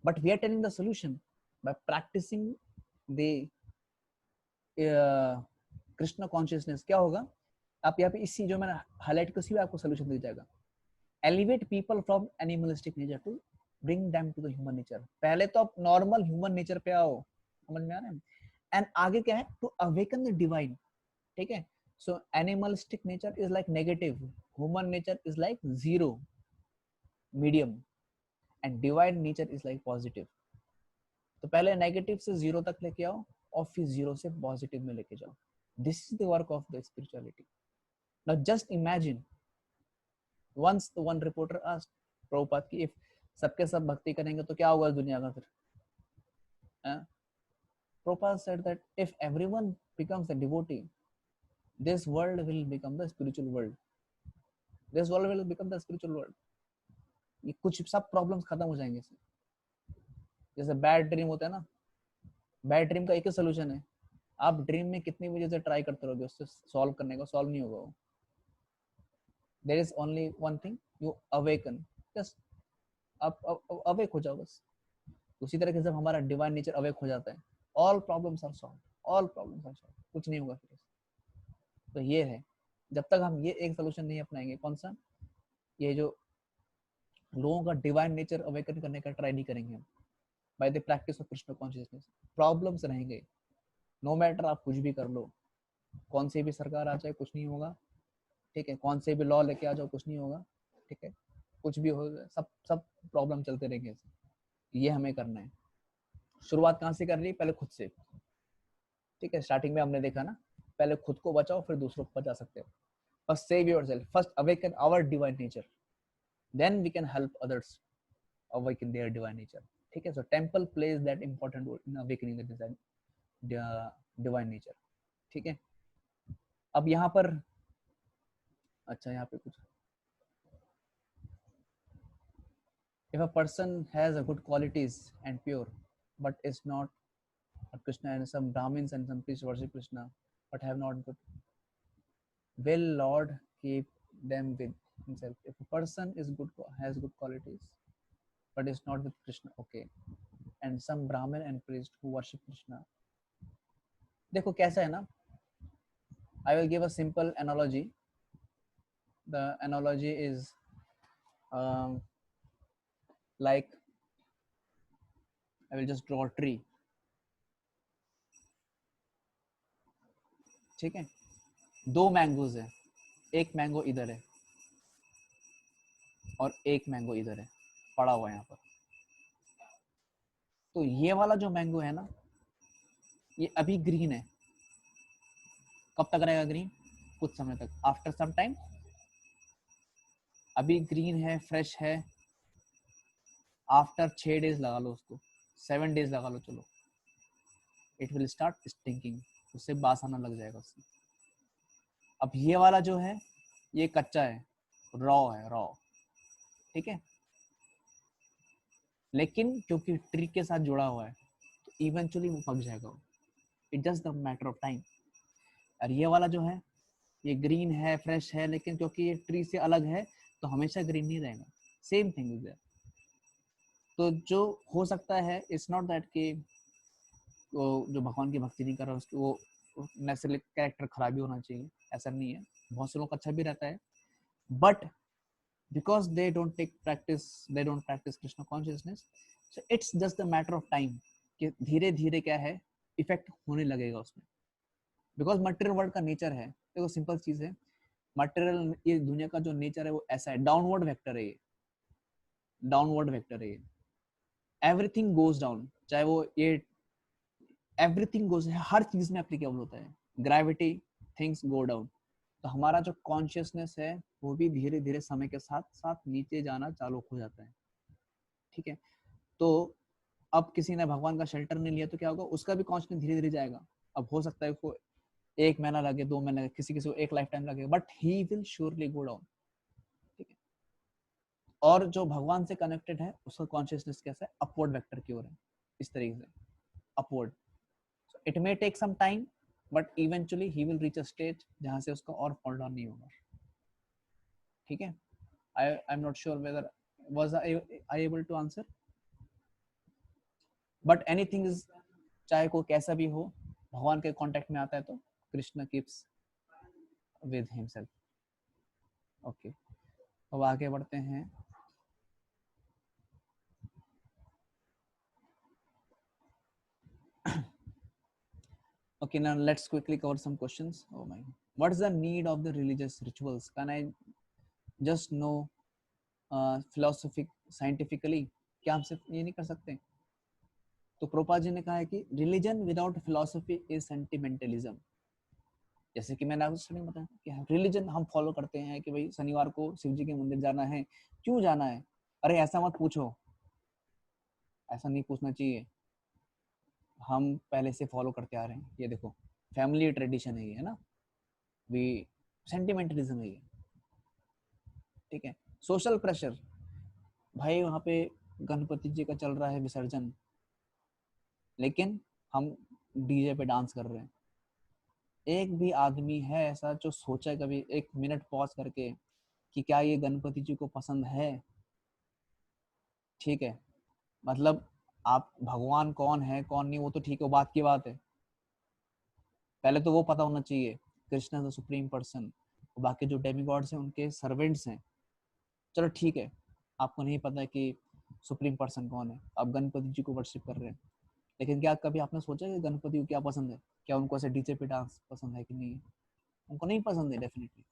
But we are telling the solution by practicing the Krishna consciousness. क्या होगा, आप यहाँ पे इसी जो मैंने हाईलाइट किया, उसी में आपको सोल्यूशन दिया जाएगा। Elevate people from animalistic nature to bring them to the human nature. पहले तो आप नॉर्मल ह्यूमन नेचर पे आओ, समझ में आ रहा है? एंड आगे क्या है, टू अवेकन द डिवाइन, ठीक है। So animalistic nature is like negative, human nature is like zero, medium, and divine nature is like positive. तो पहले नेगेटिव से जीरो तक लेके आओ, और फिर जीरो से पॉजिटिव में लेके जाओ। This is the work of the spirituality. Now just imagine, once the one reporter asked Prabhupada की, if सबके सब भक्ति करेंगे तो क्या होगा दुनिया का फिर? Prabhupada said that if everyone becomes a devotee, this world will become the spiritual world. This world will become the spiritual world. ये कुछ सब प्रॉब्लम्स खत्म हो जाएंगे इससे। जैसे बैड ड्रीम होता है ना, बैड ड्रीम का एक ही सोल्यूशन है, आप ड्रीम में कितनी भी चीजें ट्राई करते रहोगे उससे सॉल्व करने का, सॉल्व नहीं होगा वो। There is only one thing, you awaken, just आप अवेक हो जाओ बस। उसी तरह से जब हमारा डिवाइन नेचर अवेक हो जाता है, all problems are solve, all problems are solve, कुछ नहीं होगा फिर। तो ये है, जब तक हम ये एक सोल्यूशन नहीं अपनाएंगे, कौन सा, ये जो लोगों का डिवाइन नेचर अवेकन करने का ट्राई नहीं करेंगे हम by the practice of Krishna consciousness, problems रहेंगे। नो मैटर आप कुछ भी कर लो, कौन सी भी सरकार आ जाए कुछ नहीं होगा, ठीक है, कौन से भी लॉ लेके आ जाओ कुछ नहीं होगा, ठीक है, कुछ भी हो, सब सब प्रॉब्लम चलते रहेंगे। ये हमें करना है। शुरुआत कहाँ से करनी है? पहले खुद से, ठीक है। स्टार्टिंग में हमने देखा ना, पहले खुद को बचाओ फिर दूसरों को बचा सकते हो। First save yourself, first awaken our divine nature, then we can help others awaken their divine nature, ठीक है। So temple plays that important role in awakening the divine nature, ठीक है। अब यहाँ पर, अच्छा यहाँ पे कुछ, if a person has a good qualities and pure but is not But Krishna and some Brahmins and some priests worship Krishna, but have not good. Will Lord keep them with Himself? If a person is good, has good qualities, but is not with Krishna, okay. And some Brahmin and priest who worship Krishna. देखो कैसा है ना, I will give a simple analogy. The analogy is like I will just draw a tree. ठीक है, 2 mangoes है, एक mango इधर है और एक मैंगो इधर है, पड़ा हुआ है यहाँ पर। तो ये वाला जो मैंगो है ना, ये अभी ग्रीन है, कब तक रहेगा ग्रीन? कुछ समय तक, आफ्टर सम टाइम। अभी ग्रीन है, फ्रेश है, आफ्टर 6 डेज लगा लो उसको, 7 डेज लगा लो, चलो, इट विल स्टार्ट स्टिंकिंग, उससे बास आना लग जाएगा उससे। अब ये वाला जो है ये कच्चा है, रॉ है, रॉ, ठीक है, लेकिन क्योंकि ट्री के साथ जुड़ा हुआ है तो इवेंचुअली वो पक जाएगा, it just the matter of time. और ये वाला जो है ये ग्रीन है, फ्रेश है, लेकिन क्योंकि ये ट्री से अलग है तो हमेशा ग्रीन नहीं रहेगा। Same thing is there. तो जो हो सकता है, इट्स नॉट दैट कि वो जो भगवान की भक्ति नहीं कर रहा उसकी वो नेचुरली कैरेक्टर खराब ही होना चाहिए, ऐसा नहीं है, बहुत से लोग अच्छा भी रहता है, but because they don't practice Krishna consciousness, so it's just a matter of time कि धीरे धीरे क्या है इफेक्ट होने लगेगा उसमें, बिकॉज मटेरियल वर्ल्ड का नेचर है, देखो सिंपल चीज है, मटेरियल ये दुनिया का जो नेचर है वो ऐसा है, डाउनवर्ड वेक्टर है ये, डाउनवर्ड वेक्टर है ये, एवरीथिंग गोज डाउन, चाहे वो ये एवरीथिंग गोज, हर चीज में एप्लीकेबल होता है, ग्रेविटी, थिंग्स गो डाउन, तो हमारा जो कॉन्शियसनेस है वो भी धीरे धीरे समय के साथ साथ नीचे जाना चालू हो जाता है, ठीक है। तो अब किसी ने भगवान का शेल्टर नहीं लिया तो क्या होगा, उसका भी कॉन्शियसनेस धीरे धीरे जाएगा। अब हो सकता है उसको 1 महीना लगे, 2 महीने लगे, किसी किसी को एक लाइफ टाइम लगेगा, but he will surely go down, ठीक है। और जो भगवान से कनेक्टेड है उसका कॉन्शियसनेस कैसा है, अपवर्ड वेक्टर की ओर है, इस तरीके से upward. It may take some time but eventually he will reach a stage जहां से उसका और फॉल डाउन नहीं होगा, ठीक है। I am not sure whether was I able to answer, but anything is, चाहे कोई कैसा भी हो, भगवान के कांटेक्ट में आता है तो Krishna keeps with himself, okay. अब आगे बढ़ते हैं। Okay, now let's quickly cover some questions. Oh my, what is the need of the religious rituals? Can I just know philosophic scientifically? क्या हम सिर्फ ये नहीं कर सकते? तो प्रोपा जी ने कहा है कि रिलीजन विदाउट फिलोसफी इज सेंटिमेंटलिज्म। जैसे कि मैंने आपको स्टार्टिंग बताया कि रिलीजन हम फॉलो करते हैं कि भाई शनिवार को शिव जी के मंदिर जाना है, क्यों जाना है? अरे ऐसा मत पूछो, ऐसा नहीं पूछना चाहिए, हम पहले से फॉलो करते आ रहे हैं, ये देखो फैमिली ट्रेडिशन है ये, है ना, वी सेंटिमेंटलिज्म है ये, ठीक है। सोशल प्रेशर, भाई वहाँ पे गणपति जी का चल रहा है विसर्जन, लेकिन हम डीजे पे डांस कर रहे हैं। एक भी आदमी है ऐसा जो सोचा कभी 1 मिनट पॉज करके कि क्या ये गणपति जी को पसंद है? ठीक है, मतलब आप भगवान कौन है कौन नहीं वो तो ठीक है, बात की बात है, पहले तो वो पता होना चाहिए, कृष्ण द सुप्रीम पर्सन, बाकी जो डेमिगॉड्स हैं उनके सर्वेंट्स हैं, चलो ठीक है, आपको नहीं पता है कि सुप्रीम पर्सन कौन है, आप गणपति जी को वर्शिप कर रहे हैं, लेकिन क्या कभी आपने सोचा कि गणपति को क्या पसंद है? क्या उनको ऐसे डीजे पे डांस पसंद है कि नहीं है? उनको नहीं पसंद है डेफिनेटली,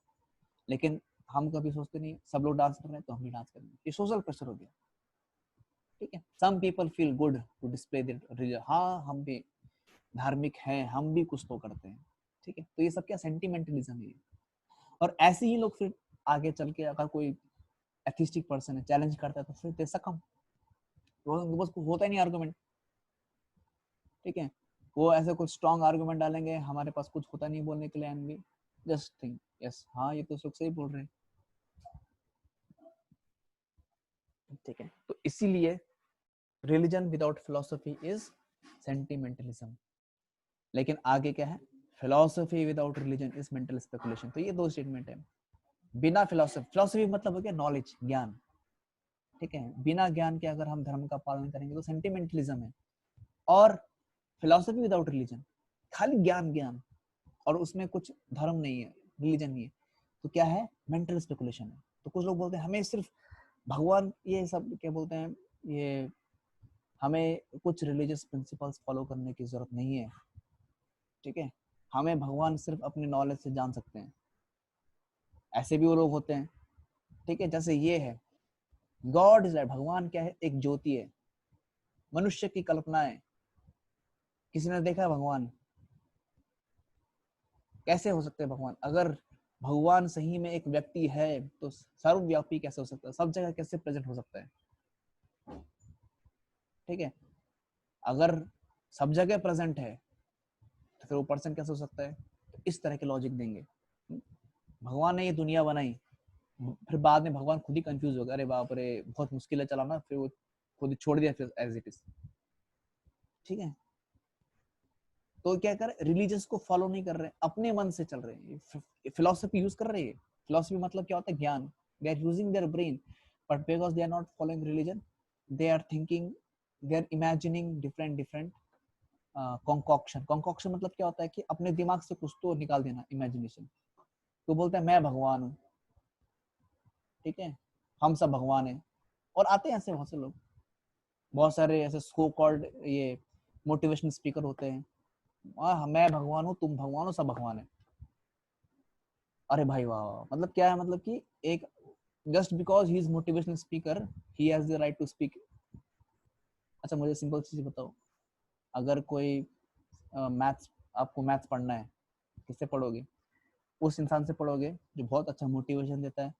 लेकिन हम कभी सोचते नहीं, सब लोग डांस कर रहे हैं तो हम भी डांस करेंगे, ये सोशल प्रेशर हो गया, ठीक है। Some people feel good to display their religion, हाँ हम भी धार्मिक हैं, हम भी कुछ तो करते हैं, ठीक है। तो ये सब क्या सेंटिमेंटलिज्म है, और ऐसे ही लोग फिर आगे चल के अगर कोई एथिस्टिक पर्सन है चैलेंज करता है तो फिर दे सकम, तो उनके पास होता ही नहीं आर्गुमेंट, ठीक है। वो ऐसे कुछ स्ट्रॉन्ग आर्गुमेंट डालेंगे, हमारे पास कुछ होता नहीं बोलने के लिए, एंड भी जस्ट थिंक यस हाँ ये तो लोग सही बोल रहे हैं, ठीक है। तो इसीलिए रिलीजन विदाउट फिलोसफी इज सेंटिमेंटलिज्म। लेकिन आगे क्या है, philosophy without religion is mental speculation. तो ये दो स्टेटमेंट है। बिना फिलोसफी, फिलोसफी मतलब हो गया नॉलेज, ज्ञान, ठीक है, बिना ज्ञान के अगर हम धर्म का पालन करेंगे तो सेंटिमेंटलिज्म है। और फिलोसफी विदाउट रिलीजन, खाली ज्ञान ज्ञान और उसमें कुछ धर्म नहीं है, रिलीजन नहीं है, तो क्या है, मेंटल स्पेकुलेशन है। तो कुछ लोग बोलते हैं हमें सिर्फ भगवान, ये सब क्या बोलते हैं, ये हमें कुछ रिलीजियस प्रिंसिपल्स फॉलो करने की जरूरत नहीं है, ठीक है, हमें भगवान सिर्फ अपने नॉलेज से जान सकते हैं। ऐसे भी वो लोग होते हैं, ठीक है, जैसे ये है, गॉड इज लाइट, भगवान क्या है, एक ज्योति है, मनुष्य की कल्पना है। किसी ने देखा है भगवान? कैसे हो सकते हैं भगवान? अगर भगवान सही में एक व्यक्ति है तो सर्वव्यापी कैसे हो सकता है, सब जगह कैसे प्रेजेंट हो सकता है, ठीक है, अगर सब जगह प्रेजेंट है तो फिर वो पर्सन कैसे हो सकता है? तो इस तरह के लॉजिक देंगे। भगवान ने ये दुनिया बनाई, फिर बाद में भगवान खुद ही कंफ्यूज हो गया, अरे बाप रे बहुत मुश्किल है चलाना, फिर वो खुद ही छोड़ दिया फिर एज इट इज, ठीक है। तो क्या कर, रिलीजियस को फॉलो नहीं कर रहे, अपने मन से चल रहे हैं, फिलोसफी यूज कर रहे हैं। फिलोसफी मतलब क्या होता है, ज्ञान, they are using their brain, but because they are not following religion, they are thinking, they are imagining different different concoction. Concoction मतलब क्या होता है कि अपने दिमाग से कुछ तो निकाल देना, इमेजिनेशन। तो बोलता है मैं भगवान हूँ, ठीक है, हम सब भगवान है। और आते हैं ऐसे बहुत से लोग, बहुत सारे ऐसे सो कॉल्ड ये मोटिवेशनल स्पीकर होते हैं, मैं भगवान हूँ, तुम भगवान हो, सब भगवान है। अरे भाई वाह, मतलब क्या है, मतलब कि एक, just because he is motivational speaker he has the right to speak. अच्छा मुझे सिंपल चीज बताओ, अगर कोई मैथ्स, आपको मैथ्स पढ़ना है, किससे पढ़ोगे? उस इंसान से पढ़ोगे जो बहुत अच्छा मोटिवेशन देता है,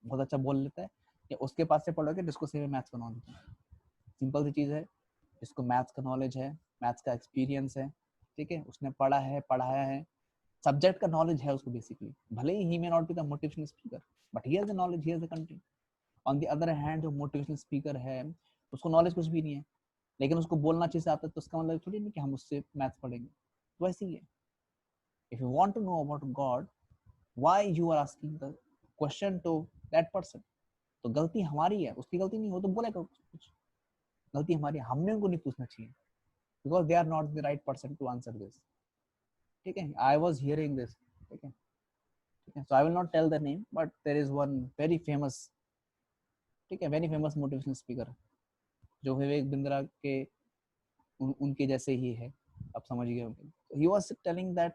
बहुत अच्छा बोल लेता है, या उसके पास से पढ़ोगे जिसको सही में मैथ्स का नॉलेज है? सिंपल सी चीज है, जिसको मैथ्स का नॉलेज है, मैथ्स का एक्सपीरियंस है, ठीक है, उसने पढ़ा है, पढ़ाया है, सब्जेक्ट का नॉलेज है उसको बेसिकली, भले ही may not be the motivational speaker, but he has the knowledge, he has the content. On the other hand जो मोटिवेशनल स्पीकर है, उसको नॉलेज कुछ भी नहीं है, लेकिन उसको बोलना अच्छे से आता है, तो उसका मतलब थोड़ी नहीं कि हम उससे मैथ्स पढ़ेंगे। तो वैसे ही है, if you want to know about God, why you are asking the question to that person? तो गलती हमारी है, उसकी गलती नहीं हो तो बोलेगा कुछ, गलती हमारी है, हमने उनको नहीं पूछना चाहिए, because they are not the right person to answer this, ठीक है। आई वाज हियरिंग दिस, ठीक है, ठीक है, so I will not tell the name, but there is one very famous, ठीक है, वेरी फेमस मोटिवेशनल स्पीकर, जो विवेक बिंद्रा के उनके जैसे ही है, आप समझ गए होंगे। ही वाज टेलिंग दैट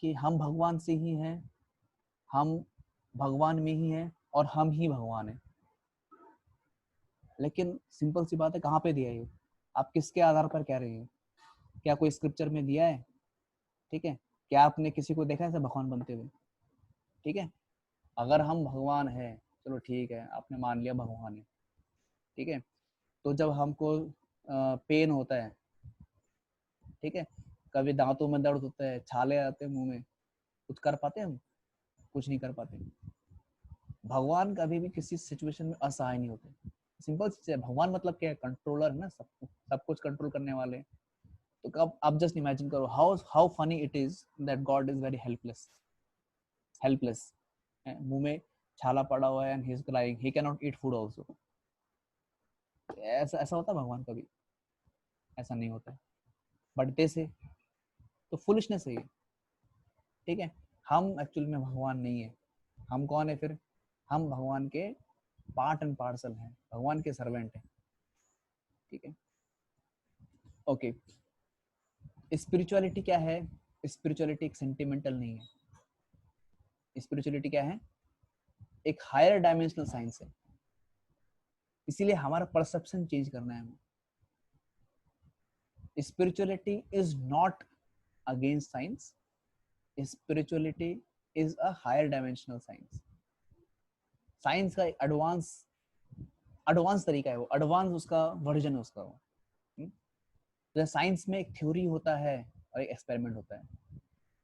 कि हम भगवान से ही हैं, हम भगवान में ही हैं, और हम ही भगवान हैं। लेकिन सिंपल सी बात है, कहाँ पे दिया है ये? आप किसके आधार पर कह रहे हैं? क्या कोई स्क्रिप्चर में दिया है? ठीक है, क्या आपने किसी को देखा है ऐसे भगवान बनते हुए? ठीक है, अगर हम भगवान है, चलो ठीक है, आपने मान लिया भगवान है, ठीक है, तो जब हमको पेन होता है, ठीक है, कभी दांतों में दर्द होता है, छाले आते हैं मुंह में, कुछ कर पाते हैं हम? कुछ नहीं कर पाते। भगवान कभी भी किसी सिचुएशन में असहाय नहीं होते। सिंपल चीज है, भगवान मतलब क्या है, कंट्रोलर है ना, सब कुछ कंट्रोल करने वाले। तो कब आप जस्ट इमेजिन करो how how funny it is that God is very helpless, helpless, मुंह में छाला पड़ा हुआ है and he is crying, he can not eat food also. ऐसा ऐसा होता है भगवान कभी? ऐसा नहीं होता है, बट दे से, तो फुलिशनेस है ये, ठीक है। हम एक्चुअली में भगवान नहीं है। हम कौन है फिर? हम भगवान के पार्ट एंड पार्सल हैं, भगवान के सर्वेंट हैं, ठीक है। ओके, स्पिरिचुअलिटी क्या है? स्पिरिचुअलिटी एक सेंटिमेंटल नहीं है। स्पिरिचुअलिटी क्या है? एक हायर डायमेंशनल साइंस है। इसीलिए हमारा परसेप्शन चेंज करना है हमें। Spirituality is not against science, spirituality is a higher dimensional science. Science का एक एडवांस एडवांस तरीका है, वो एडवांस उसका वर्जन है उसका वो। तो साइंस में एक थ्योरी होता है और एक एक्सपेरिमेंट होता है,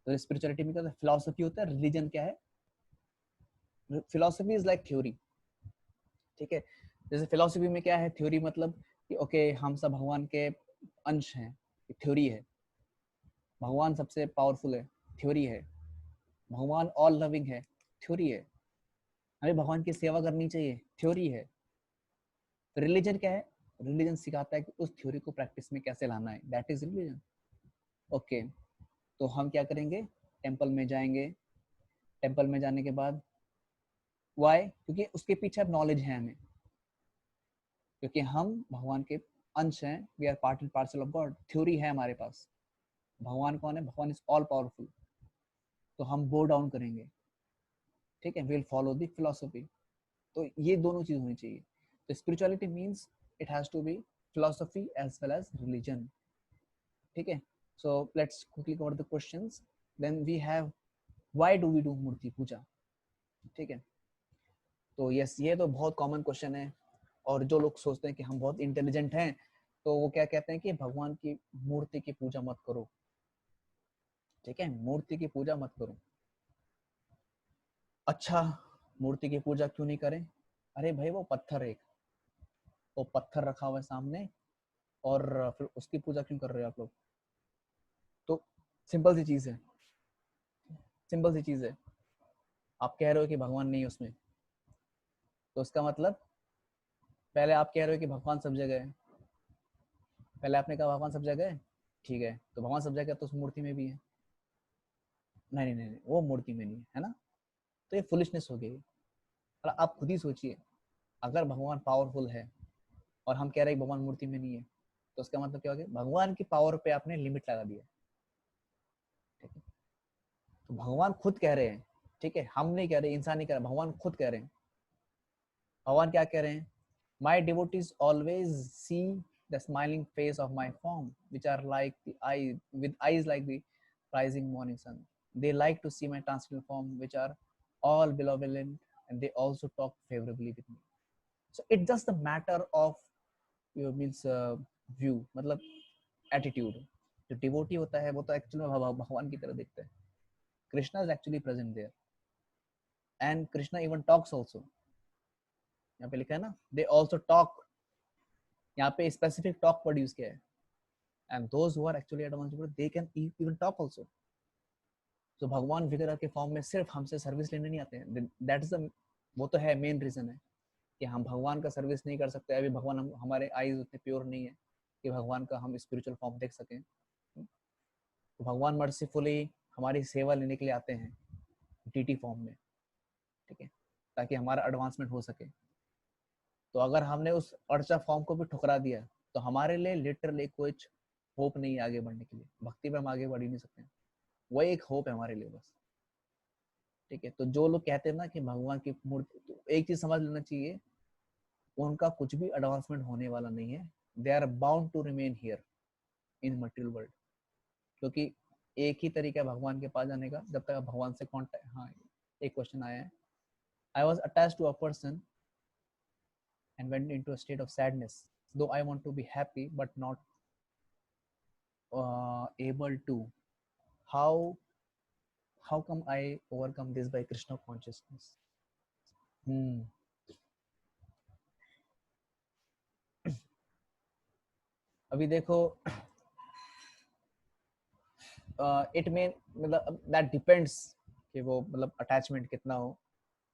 तो स्पिरिचुअलिटी में क्या होता है? फिलोसफी होता है, रिलीजन क्या है? फिलोसफी इज लाइक थ्योरी, ठीक है। जैसे फिलोसफी में क्या है, थ्योरी मतलब कि ओके हम सब भगवान के अंश हैं, थ्योरी है। भगवान सबसे पावरफुल है, थ्योरी है। भगवान ऑल लविंग है, थ्योरी है। हमें भगवान की सेवा करनी चाहिए, थ्योरी है। रिलीजन क्या है? रिलीजन सिखाता है कि उस थ्योरी को प्रैक्टिस में कैसे लाना है, दैट इज रिलीजन। ओके, तो हम क्या करेंगे? टेंपल में जाएंगे। टेंपल में जाने के बाद वाई? क्योंकि उसके पीछे अब नॉलेज है हमें, क्योंकि हम भगवान के अंश हैं, we are part and parcel of God. Theory है हमारे पास। भगवान कौन है? भगवान इज ऑल पावरफुल। तो हम बो डाउन करेंगे, ठीक है, विल फॉलो द फिलोसफी। तो ये दोनों चीज होनी चाहिए। तो spirituality means it has to be philosophy as well as religion, ठीक है। So let's quickly cover the questions. Then we have why do we do मूर्ति पूजा, ठीक है। तो यस, ये तो बहुत कॉमन क्वेश्चन है। और जो लोग सोचते हैं कि हम बहुत इंटेलिजेंट हैं, तो वो क्या कहते हैं कि भगवान की मूर्ति की पूजा मत करो, ठीक है, मूर्ति की पूजा मत करो। अच्छा, मूर्ति की पूजा क्यों नहीं करें? अरे भाई, वो पत्थर है एक, वो पत्थर रखा हुआ है सामने, और फिर उसकी पूजा क्यों कर रहे हो आप लोग? तो सिंपल सी चीज है, सिंपल सी चीज है। आप कह रहे हो कि भगवान नहीं है उसमें, तो उसका मतलब, पहले आप कह रहे हो कि भगवान सब जगह है। पहले आपने कहा भगवान सब जगह है, ठीक है, तो भगवान सब जगह है तो उस मूर्ति में भी है। नहीं नहीं नहीं, वो मूर्ति में नहीं है, है ना? तो ये फुलिशनेस हो गई। और आप खुद ही सोचिए, अगर भगवान पावरफुल है और हम कह रहे हैं भगवान मूर्ति में नहीं है, तो उसका मतलब क्या हो गया? भगवान की पावर पे आपने लिमिट लगा दिया, ठीक है। तो भगवान खुद कह रहे हैं, ठीक है, हम नहीं कह रहे, इंसान नहीं कह रहा, भगवान खुद कह रहे हैं। भगवान क्या कह रहे हैं? My devotees always see the smiling face of my form, which are like the eye, with eyes like the rising morning sun. They like to see my transcendental form, which are all benevolent, and they also talk favorably with me. So it's just a matter of your means view, मतलब attitude. जो devotee होता है वो तो actually में भगवान की तरह दिखता है। Krishna is actually present there, and Krishna even talks also. यहाँ पे लिखा है ना, they also talk. यहाँ पे स्पेसिफिक टॉक वर्ड यूज किया है। And those who are actually advanced people, they can even talk also. तो भगवान विग्रह के फॉर्म में सिर्फ हमसे सर्विस लेने नहीं आते हैं, दैट इज द, वो तो है मेन रीजन है कि हम भगवान का सर्विस नहीं कर सकते। अभी भगवान हमारे आईज उतने प्योर नहीं है कि भगवान का हम स्पिरिचुअल फॉर्म देख सकें। तो भगवान मर्सीफुली हमारी सेवा लेने के लिए आते हैं डीटी फॉर्म में, ठीक है, ताकि हमारा एडवांसमेंट हो सके। तो अगर हमने उस अर्चा फॉर्म को भी ठुकरा दिया, तो हमारे लिए लिटरली कुछ होप नहीं है आगे बढ़ने के लिए। भक्ति में हम आगे बढ़ ही नहीं सकते। वही एक होप है हमारे लिए बस, ठीक है। तो जो लोग कहते हैं ना कि भगवान की मूर्ति, तो एक चीज समझ लेना चाहिए, उनका कुछ भी एडवांसमेंट होने वाला नहीं है। They are bound to remain here in material world, क्योंकि एक ही तरीका है भगवान के पास जाने का, जब तक आप भगवान से कॉन्टेक्ट। हाँ, एक क्वेश्चन आया है, I was attached to a person and went into a state of sadness, though I want to be happy but not able to. How come I overcome this by Krishna consciousness? hmm. अभी देखो, it में मतलब that depends कि वो मतलब attachment कितना हो,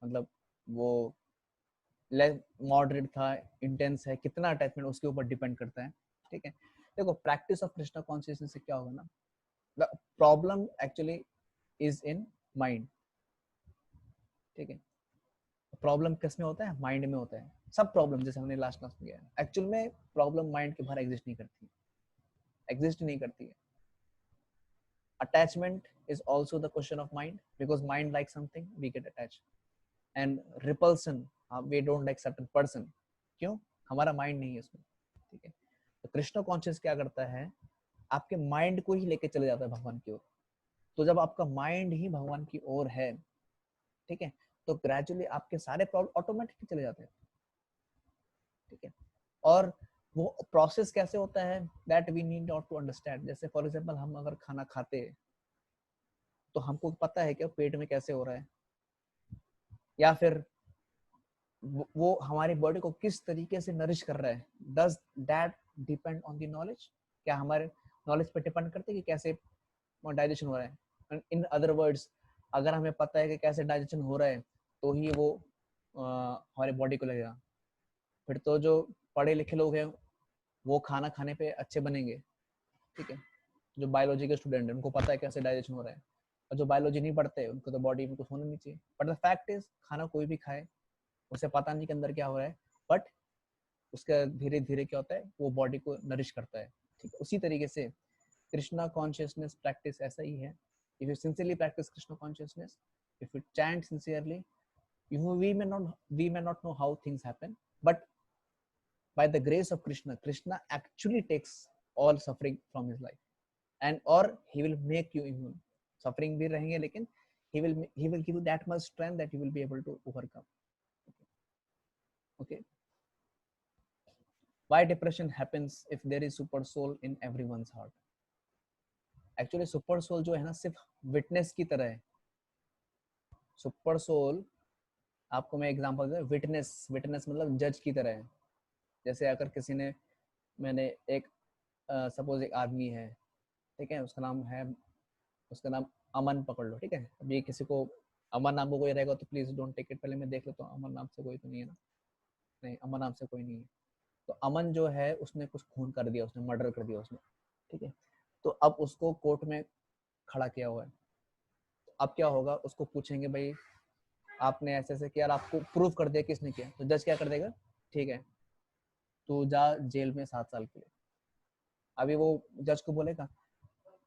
मतलब वो मॉडरेट था, इंटेंस है, कितना अटैचमेंट उसके ऊपर डिपेंड करता है, ठीक है। देखो, प्रैक्टिस ऑफ कृष्णा कॉन्शियसनेस से क्या होगा ना, the problem actually is in mind, ठीक है। प्रॉब्लम किस में होता है? माइंड में होता है। सब प्रॉब्लम, जैसे हमने लास्ट क्लास में किया है, एक्चुअल में प्रॉब्लम माइंड के बाहर एग्जिस्ट नहीं करती है, एग्जिस्ट नहीं करती है। Attachment is also the question of mind, because mind likes something, we get attached. And repulsion, we don't like certain person, क्यों? हमारा माइंड नहीं है उसमें, ठीक है। तो कृष्ण कॉन्शियस क्या करता है? आपके माइंड को ही लेके चले जाता है भगवान की ओर। तो जब आपका माइंड ही भगवान की ओर है, ठीक है, तो ग्रेजुअली आपके सारे प्रॉब्लम ऑटोमेटिकली चले जाते हैं, ठीक है। और वो प्रोसेस कैसे होता है, that we need not to understand. जैसे फॉर एग्जांपल, हम अगर खाना खाते हैं तो हमको पता है कि पेट में कैसे हो रहा है, या फिर वो हमारी बॉडी को किस तरीके से नरिश कर रहा है। Does that depend on the knowledge? क्या हमारे नॉलेज पे डिपेंड करते हैं कि कैसे डाइजेशन हो रहा है। इन अदर वर्ड्स, अगर हमें पता है कि कैसे डाइजेशन हो रहा है तो ही वो हमारे बॉडी को लगेगा। फिर तो जो पढ़े लिखे लोग हैं वो खाना खाने पे अच्छे बनेंगे, ठीक है। जो बायोलॉजी के स्टूडेंट हैं उनको पता है कैसे डाइजेशन हो रहा है, और जो बायोलॉजी नहीं पढ़ते उनको तो बॉडी में कुछ होना नहीं चाहिए। बट द फैक्ट इज खाना कोई भी खाए, उसे पता नहीं कि अंदर क्या हो रहा है, बट उसका धीरे धीरे क्या होता है वो बॉडी को नरिश करता है, ठीक है। उसी तरीके से कृष्णा कॉन्शियसनेस प्रैक्टिस ऐसा ही है। If you sincerely practice Krishna consciousness, if you chant sincerely, we may not know how things happen, but by the grace of Krishna, Krishna actually takes all suffering from his life, and or he will make you immune. Suffering भी रहेंगे लेकिन he will give you that much strength that you will be able to overcome. Okay. Why depression happens if there is super soul in everyone's heart? Actually super soul जो है ना सिर्फ witness की तरह है। सुपर सोल, आपको मैं example दूं, विटनेस, विटनेस मतलब जज की तरह है। जैसे अगर किसी ने, मैंने एक सपोज एक आदमी है, ठीक है, उसका नाम अमन पकड़ लो, ठीक है। अभी किसी को अमन नाम को कोई रहेगा तो प्लीज डोंट टेक इट, पहले मैं देख लेता हूँ अमन नाम से कोई तो नहीं है ना, नहीं अमन नाम से कोई नहीं है। तो अमन जो है उसने कुछ खून कर दिया, उसने मर्डर कर दिया उसने, ठीक है। तो अब उसको कोर्ट में खड़ा किया हुआ है। तो अब क्या होगा, उसको पूछेंगे भाई आपने ऐसे ऐसे किया, आपको प्रूफ कर दिया किसने किया, तो जज क्या कर देगा, ठीक है तू जा जेल में 7 साल के लिए। अभी वो जज को बोलेगा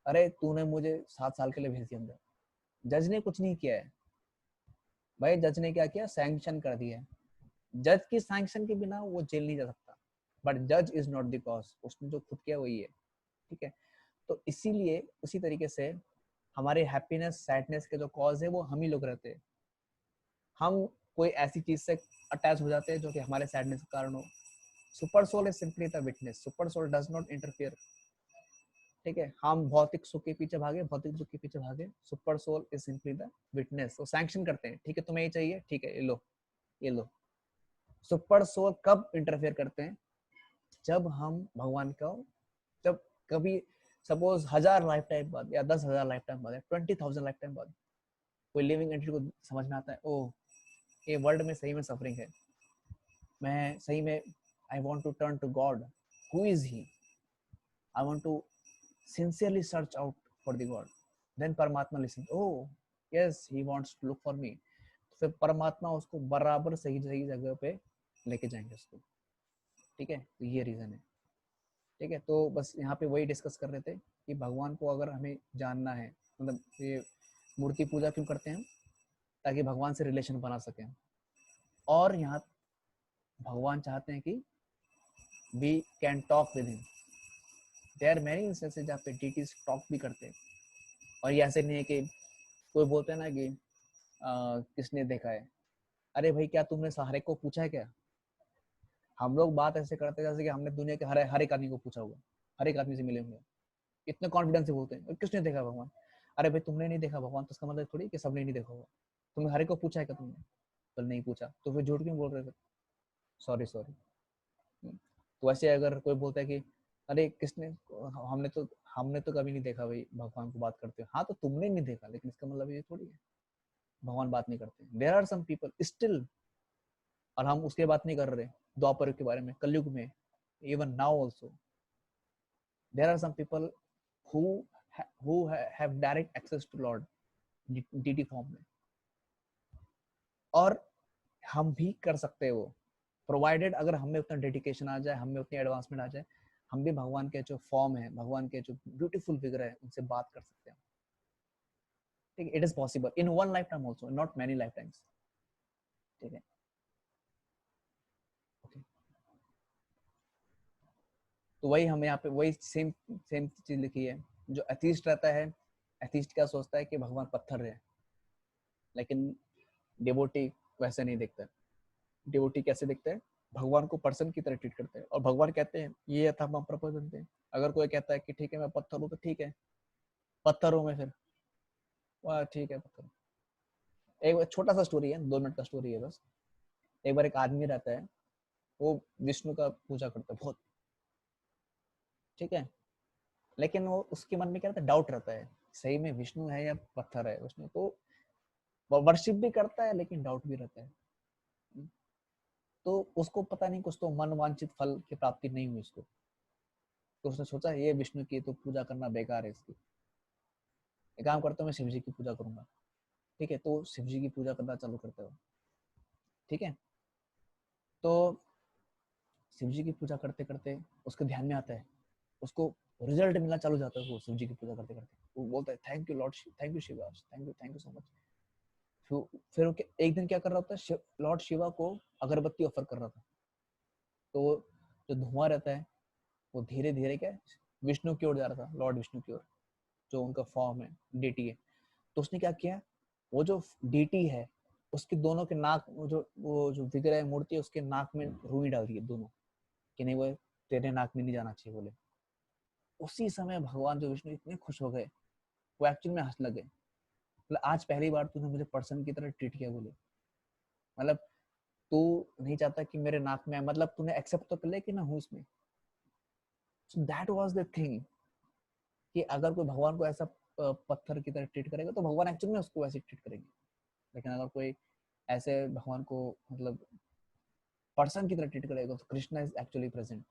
अरे तूने मुझे 7 साल के लिए भेज दिया अंदर। जज ने कुछ नहीं किया है भाई, जज ने क्या किया, सैंक्शन कर दिया है। जज की सैंक्शन के बिना वो जेल नहीं जा सकता, बट जज इज नॉट द कॉज, उसने जो खुद किया वही है, ठीक है। तो इसीलिए उसी तरीके से हमारे हैप्पीनेस सैडनेस के जो कॉज है वो हम ही लोग रहते हैं। हम कोई ऐसी चीज से अटैच हो जाते हैं जो कि हमारे सैडनेस का कारण हो। Super soul is simply the witness, super soul does not interfere, ठीक है। हम भौतिक सुख के पीछे भागे, भौतिक दुख के पीछे भागे, super soul is simply the witness. वो सैंक्शन करते हैं, ठीक है तुम्हें ये चाहिए, ठीक है ये लो, ये लो। सुपर सोल कब इंटरफेयर करते हैं, जब हम भगवान का, जब कभी सपोज 1000 लाइफ टाइम बाद या 10,000 लाइफ टाइम बाद या 20,000 लाइफ टाइम बाद कोई लिविंग एंटिटी को समझ में आता है ओ ये वर्ल्ड में सही में सफरिंग है, मैं सही में I want to turn to God, who is he, I want to sincerely search out for the God, then परमात्मा listen, oh yes he wants to look for me, तो फिर परमात्मा उसको बराबर सही सही जगह पे लेके जाएंगे उसको, ठीक है। तो ये रीजन है, ठीक है। तो बस यहाँ पे वही डिस्कस कर रहे थे कि भगवान को अगर हमें जानना है, मतलब ये मूर्ति पूजा क्यों करते हैं, ताकि भगवान से रिलेशन बना सकें। और यहाँ भगवान चाहते हैं कि we can talk with him. There are many instances जहाँ पे डीटीज टॉक भी करते हैं, और ये ऐसे नहीं है कि कोई बोलते हैं ना कि किसने देखा है, अरे भाई क्या तुमने हर एक को पूछा है क्या। हम लोग बात ऐसे करते हैं जैसे कि हमने दुनिया के हर एक आदमी को पूछा होगा, हर एक आदमी से मिले होंगे, इतने कॉन्फिडेंस से बोलते हैं किसने देखा भगवान। अरे भाई तुमने नहीं देखा भगवान तो इसका मतलब थोड़ी कि सबने नहीं देखा होगा। तुमने हर एक को पूछा है क्या तुमने, तो नहीं पूछा, तो फिर झूठ क्यों बोल रहे थे, सॉरी सॉरी। तो वैसे अगर कोई बोलता है कि अरे किसने, हमने तो कभी नहीं देखा भाई भगवान को बात करते हो, हाँ तो तुमने नहीं देखा लेकिन इसका मतलब ये थोड़ी है भगवान बात नहीं करते। There are some people still, और हम उसके बात नहीं कर रहे द्वापर के बारे में, कलयुग में, even now also there are some people who have direct access to Lord deity form में, और हम भी कर सकते हैं वो, प्रोवाइडेड अगर हमें उतना डेडिकेशन आ जाए, हमें उतनी एडवांसमेंट आ जाए, हम भी भगवान के जो फॉर्म है, भगवान के जो ब्यूटीफुल फिगर है उनसे बात कर सकते हैं, ठीक है। It is possible in one life time also, not many life times, ठीक है। okay. तो वही हम यहाँ पे वही सेम सेम चीज लिखी है। जो एथीस्ट रहता है, एथीस्ट क्या सोचता है कि भगवान पत्थर है, लेकिन डिवोटी वैसे नहीं देखता। डिवोटी कैसे देखते हैं, भगवान को पर्सन की तरह ट्रीट करते हैं, और भगवान कहते हैं ये था हम प्रपोज बनते हैं। अगर कोई कहता है कि ठीक है मैं पत्थर हूँ, तो ठीक है पत्थर हूँ मैं, फिर वाह ठीक है पत्थर। एक छोटा सा स्टोरी है, 2 मिनट का स्टोरी है बस। एक बार एक आदमी रहता है, वो विष्णु का पूजा करता है बहुत, ठीक है, लेकिन वो उसके मन में क्या रहता है, डाउट रहता है सही में विष्णु है या पत्थर है। विष्णु तो वर्शिप भी करता है लेकिन डाउट भी रहता है। तो उसको पता नहीं, कुछ तो मन वांछित फल की प्राप्ति नहीं हुई उसको, तो उसने सोचा ये विष्णु की तो पूजा करना बेकार है, इसकी एक काम करता हूँ मैं शिव जी की पूजा करूंगा। ठीक है, तो शिव जी की पूजा करना चालू करते हो। ठीक है, तो शिव जी की पूजा करते करते उसके ध्यान में आता है, उसको रिजल्ट मिलना चालू जाता है। वो शिव जी की पूजा करते करते वो बोलता है thank you Lord, thank you Shiva, thank you so much. फिर एक दिन क्या कर रहा होता है, लॉर्ड शिवा को अगरबत्ती ऑफर कर रहा था। तो जो धुआं रहता है वो धीरे धीरे क्या विष्णु की ओर जा रहा था, लॉर्ड विष्णु की ओर, जो उनका फॉर्म है, डीटी है। तो उसने क्या किया, वो जो डीटी है उसके दोनों के नाक, वो जो विग्रह मूर्ति है उसके नाक में रुई डाल दी दोनों, कि नहीं वो तेरे नाक में नहीं जाना चाहिए बोले। उसी समय भगवान जो विष्णु इतने खुश हो गए, वो एक्चुअली में हंसने लगे। मतलब आज पहली बार तूने मुझे पर्सन की तरह ट्रीट किया बोले। मतलब तू नहीं चाहता कि मेरे नाक में, मतलब तूने एक्सेप्ट तो कर लिया कि मैं हूँ इसमें। So that was the thing, कि अगर कोई भगवान को ऐसा पत्थर की तरह ट्रीट करेगा तो भगवान एक्चुअली में उसको वैसे ट्रीट करेंगे। लेकिन अगर कोई ऐसे भगवान को मतलब पर्सन की तरह ट्रीट करेगा तो Krishna is actually present.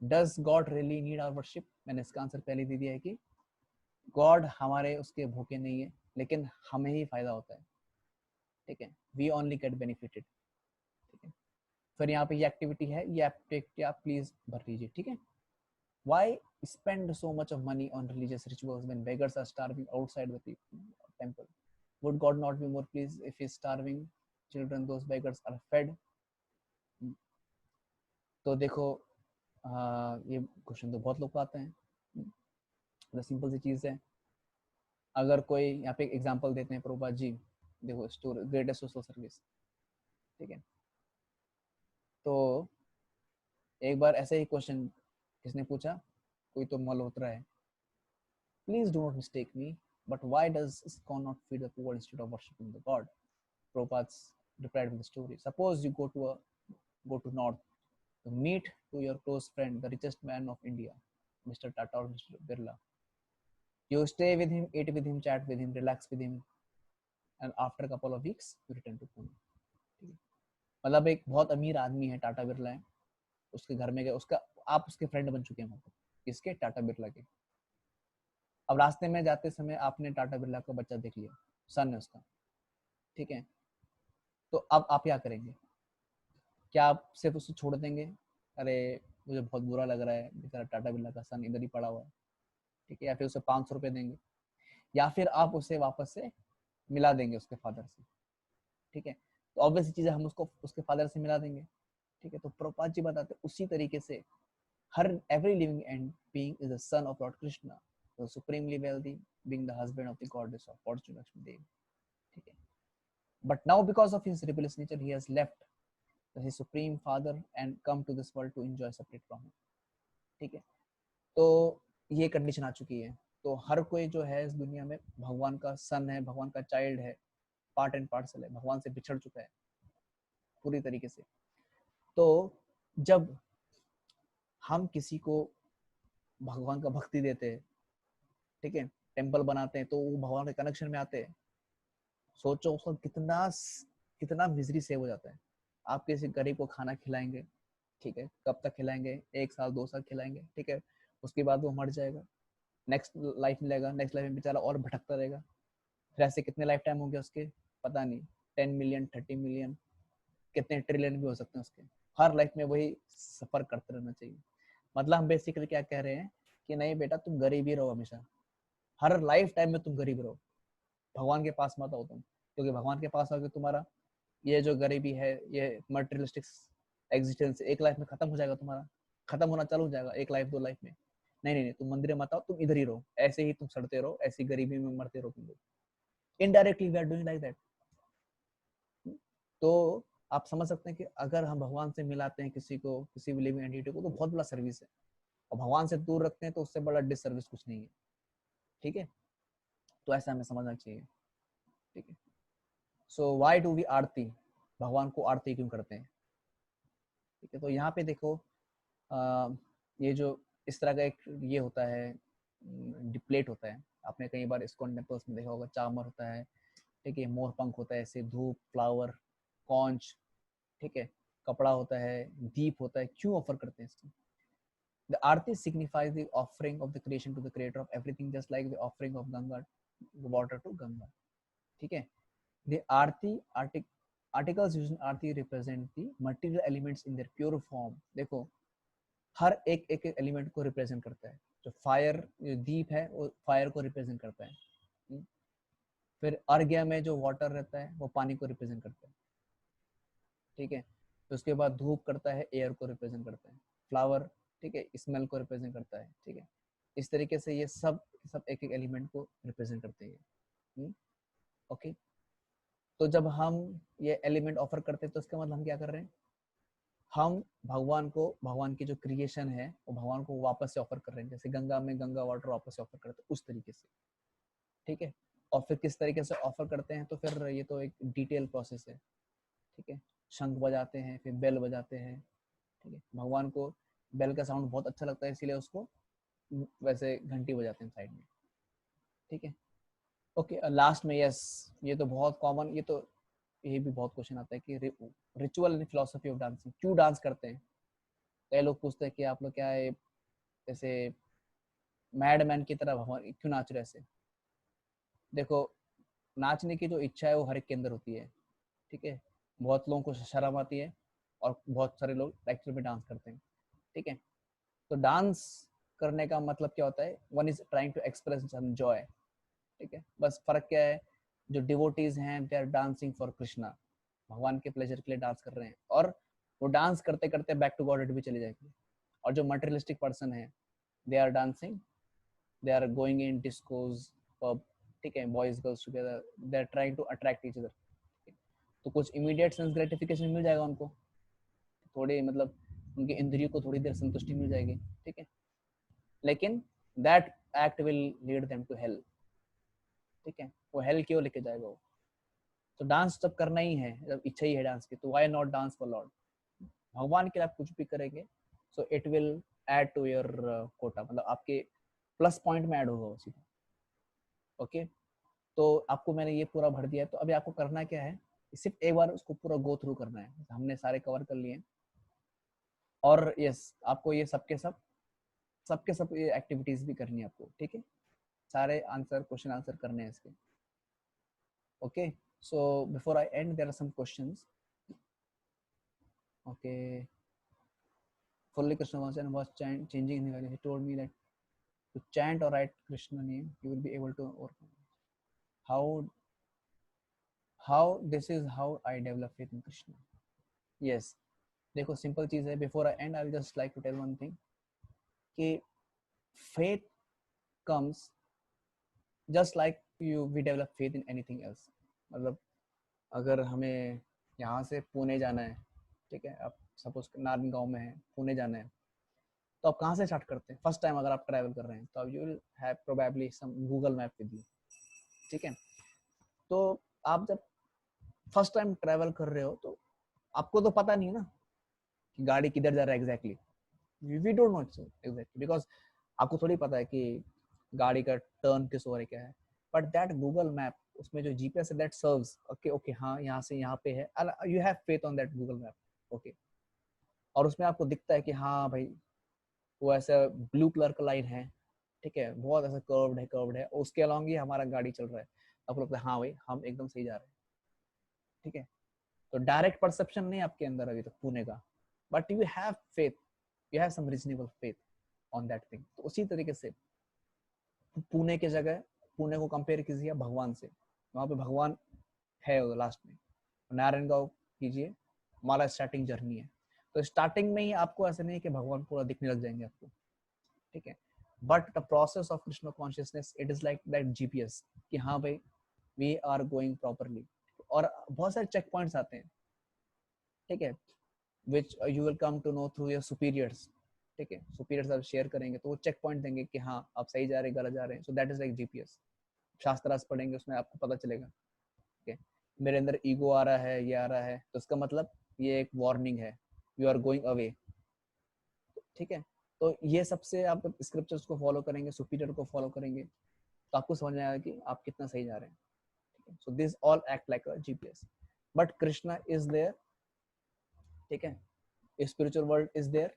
Does God really need our worship? मैंने इसका आंसर पहले दे दिया है कि गॉड हमारे उसके भूखे नहीं है, लेकिन हमें ही फायदा होता है। ठीक है, वी ओनली गेट बेनिफिटेड। ठीक है, फिर यहाँ पे ये एक्टिविटी है, ये एक्टिविटी आप प्लीज भर लीजिए। ठीक है, why spend so much of money on religious rituals when beggars are starving outside the temple? Would God not be more pleased if his starving children, those beggars, are fed? तो देखो ये question तो बहुत लोग को आते हैं। Simple सी चीज है, अगर कोई यहाँ पे एग्जांपल देते हैं प्रभुपाद जी, देखो स्टोरी ग्रेटेस्ट सोशल सर्विस। ठीक है, तो एक बार ऐसे ही क्वेश्चन किसने पूछा, कोई तो मल्होत्रा है, please do not mistake me, but why does ISKCON not feed the poor instead of worshiping the god? Prabhupada's replied with the story. Suppose you go to north to meet to your close friend, the richest man of India, Mr. Tata or Mr. Birla. You stay with him, eat with him, chat with him, relax with him, and after a couple of weeks you return to Pune. मतलब एक बहुत अमीर आदमी है, टाटा बिरला है, उसके घर में गए, उसका आप उसके फ्रेंड बन चुके हैं, मतलब किसके, टाटा बिरला के। अब रास्ते में जाते समय आपने टाटा बिरला का बच्चा देख लिया, सन है उसका। ठीक है, तो अब आप क्या करेंगे? क्या आप सिर्फ उसे छोड़ देंगे, अरे मुझे बहुत बुरा लग रहा है बेचारा टाटा बिरला का सन इधर ही पड़ा हुआ है, ठीक है, या फिर उसे 500 रुपये देंगे, या फिर आप उसे वापस से मिला देंगे उसके फादर से? ठीक है, तो ऑब्वियस चीज है, हम उसको उसके फादर से मिला देंगे। ठीक है, तो प्रभुपाद जी बताते उसी तरीके से हर every living and being is a son of lord Krishna, the supremely wealthy, being the husband of the goddess of fortune Lakshmi Devi. ठीक है, but now because of his rebellious nature he has left his supreme father and come to this world to enjoy separate from him। ठीक है, तो ये condition आ चुकी है। तो हर कोई जो है इस दुनिया में भगवान का सन है, भगवान का चाइल्ड है, पार्ट एंड पार्सल है, भगवान से बिछड़ चुका है पूरी तरीके से। तो जब हम किसी को भगवान का भक्ति देते हैं, ठीक है, टेम्पल बनाते हैं, तो वो भगवान के कनेक्शन में आते हैं। सोचो उसका कितना कितना मिजरी सेव हो जाता है। आप किसी गरीब को खाना खिलाएंगे, ठीक है, कब तक खिलाएंगे, 1 साल 2 साल खिलाएंगे, ठीक है, उसके बाद वो मर जाएगा, नेक्स्ट लाइफ मिलेगा, नेक्स्ट लाइफ में बेचारा और भटकता रहेगा। फिर ऐसे कितने लाइफ टाइम होंगे उसके, पता नहीं, 10 मिलियन 30 मिलियन, कितने ट्रिलियन भी हो सकते हैं उसके। हर लाइफ में वही सफर करते रहना चाहिए। मतलब हम बेसिकली क्या कह रहे हैं कि नहीं बेटा तुम गरीब ही रहो हमेशा, हर लाइफ टाइम में तुम गरीब रहो, भगवान के पास मत आओ तुम, क्योंकि भगवान के पास आओगे तुम्हारा ये जो गरीबी है, ये मटेरियलिस्टिक एग्जिस्टेंस एक लाइफ में खत्म हो जाएगा, तुम्हारा खत्म होना चालू हो जाएगा, 1 लाइफ 2 लाइफ में। नहीं नहीं नहीं, तुम मंदिर में मत आओ, तुम इधर ही रहो, ऐसे ही तुम सड़ते रहो, ऐसी गरीबी में मरते रहो तुम लोग। Indirectly we are doing like that. तो आप समझ सकते हैं कि अगर हम भगवान से मिलाते हैं किसी को, किसी भी लिविंग एंटिटी को, तो बहुत बड़ा सर्विस है, और भगवान से दूर रखते हैं तो उससे बड़ा डिसर्विस कुछ नहीं है। ठीक है, तो ऐसा हमें समझना चाहिए। ठीक है, सो व्हाई डू वी आरती, भगवान को आरती क्यों करते हैं? ठीक है, तो यहाँ पे देखो ये जो इस तरह का एक ये होता है डिप्लेट होता है। आपने कई बार इस्कॉन टेम्पल्स में देखा होगा, चामर होता है, ठीक है, मोर पंख होता है, ऐसे धूप, फ्लावर, कॉन्च, ठीक है, कपड़ा होता है, दीप होता है। क्यों ऑफर करते हैं इसको? The arti signifies the offering of the creation to the creator of everything, just like the offering of Ganga, water to Ganga. ठीक है? The articles used in arti represent the material elements in their pure form. देखो, हर एक एक element को represent करता है। जो fire, जो दीप है वो फायर को रिप्रेजेंट करता है। फिर अर्घ्य में जो वाटर रहता है वो पानी को रिप्रेजेंट करता है, ठीक है। तो उसके बाद धूप करता है, एयर को रिप्रेजेंट करता है। फ्लावर, ठीक है, स्मेल को रिप्रेजेंट करता है, ठीक है। इस तरीके से ये सब सब एक एक एलिमेंट को रिप्रेजेंट करते हैं। ओके, तो जब हम ये एलिमेंट ऑफर करते हैं तो इसका मतलब हम क्या कर रहे हैं? हम भगवान को, भगवान की जो क्रिएशन है वो भगवान को वापस से ऑफर कर रहे हैं। जैसे गंगा में गंगा वाटर वापस से ऑफर करते हैं, उस तरीके से, ठीक है। और फिर किस तरीके से ऑफर करते हैं, तो फिर ये तो एक डिटेल प्रोसेस है, ठीक है। शंख बजाते हैं, फिर बेल बजाते हैं, ठीक है। भगवान को बेल का साउंड बहुत अच्छा लगता है, इसीलिए उसको वैसे घंटी बजाते हैं साइड में, ठीक है। ओके, लास्ट में यस, ये तो बहुत कॉमन, ये भी बहुत क्वेश्चन आता है कि ritual and philosophy of dancing, क्यों डांस करते हैं? कई लोग पूछते हैं कि आप लोग क्या है जैसे मैडमैन की तरह भगवान क्यों नाच रहे ऐसे? देखो, नाचने की जो इच्छा है वो हर एक के अंदर होती है, ठीक है। बहुत लोगों को शर्म आती है और बहुत सारे लोग एक्चुअल में डांस करते हैं, ठीक है। तो डांस करने का मतलब क्या होता है? One is trying to express some joy, ठीक है। बस फर्क क्या है, जो डिवोटीज हैं they are dancing for Krishna, भगवान के प्लेजर के लिए डांस कर रहे हैं, और वो डांस करते करते बैक टू गॉड भी चले जाएंगे। और जो मटेरियलिस्टिक पर्सन है, they are dancing, they are going in discos, pub, ठीक है, boys girls together, they are trying to attract each other. तो कुछ इमीडिएट सेंस ग्रेटिफिकेशन मिल जाएगा उनको, थोड़ी मतलब उनके इंद्रियों को थोड़ी देर संतुष्टि मिल जाएगी, ठीक है। लेकिन that act will lead them to hell, ठीक है। वो हेल की ओर लेके जाएगा वो। तो डांस जब करना ही है, जब इच्छा ही है डांस की, तो why not dance for Lord? भगवान के लिए आप कुछ भी करेंगे, so it will add to your quota, मतलब आपके प्लस पॉइंट में ऐड होगा उसी। ओके, तो आपको मैंने ये पूरा भर दिया है, तो अभी आपको करना क्या है, सिर्फ एक बार उसको पूरा गो थ्रू करना है। हमने सारे कवर कर लिए, और यस, आपको ये सबके सब ये एक्टिविटीज भी करनी है आपको, ठीक है। सारे आंसर, क्वेश्चन आंसर करने हैं इसके। Okay, so before I end there are some questions. Okay, fully Krishna consciousness was changing in value. He told me that to chant or write Krishna name, you will be able to overcome. How how this is how I develop faith in Krishna. Yes, देखो simple चीज है। Before I end, I will just like to tell one thing कि faith comes just like we develop faith in anything else. मतलब अगर हमें यहाँ से पुणे जाना है, ठीक है, आप सपोज नारायण गांव में है, पुणे जाना है, तो आप कहाँ से स्टार्ट करते हैं? फर्स्ट टाइम अगर आप ट्रैवल कर रहे हैं तो you will have probably some Google map with you, ठीक है। तो आप जब फर्स्ट टाइम ट्रैवल कर रहे हो तो आपको तो पता नहीं है ना कि गाड़ी किधर जा रहा है exactly, we don't know exactly, because आपको थोड़ी पता है कि गाड़ी का टर्न किस ओर है, क्या है। बट दैट गूगल मैप, उसमें जो जीपीएस है दैट सर्व्स, ओके ओके, हाँ यहाँ से यहाँ पे है, you have faith on that Google map, okay. और उसमें आपको दिखता है कि हाँ भाई वो ऐसा ब्लू कलर का लाइन है, ठीक है, बहुत ऐसा कर्व्ड है, उसके अलॉन्ग ही हमारा गाड़ी चल रहा है। आपको लगता है हाँ भाई हम एकदम सही जा रहे हैं, ठीक है। तो डायरेक्ट परसेप्शन नहीं आपके अंदर अभी तक पुणे का, but you have faith, you have some reasonable faith on that thing. तो उसी तरीके से पुणे की जगह, पुणे को कंपेयर कीजिए भगवान से, वहां पे भगवान है लास्ट में। नारायण गांव कीजिए, हमारा स्टार्टिंग जर्नी है। तो स्टार्टिंग में ही आपको ऐसा नहीं है कि भगवान पूरा दिखने लग जाएंगे आपको, ठीक है। But the process of Krishna consciousness, it is like that GPS, कि हाँ भाई वी आर गोइंग प्रॉपरली। और बहुत सारे चेक पॉइंट्स आते हैं, ठीक है, which you will come to know through your superiors, ठीक है। सुपीरियर्स आप शेयर करेंगे तो वो चेक पॉइंट देंगे कि हाँ आप सही जा रहे हैं, गलत जा रहे हैं। So that is like GPS. शास्त्रार्थ पढ़ेंगे उसमें आपको पता चलेगा, ठीक है, मेरे अंदर ईगो आ रहा है, ये आ रहा है, तो इसका मतलब ये एक वार्निंग है, यू आर गोइंग अवे, ठीक है। तो ये सबसे आप स्क्रिप्चर्स को फॉलो करेंगे, सुपीरियर को फॉलो करेंगे, तो आपको समझ में आएगा कि आप कितना सही जा रहे हैं। So this all act like a GPS, but Krishna is there, ठीक है, spiritual world is there,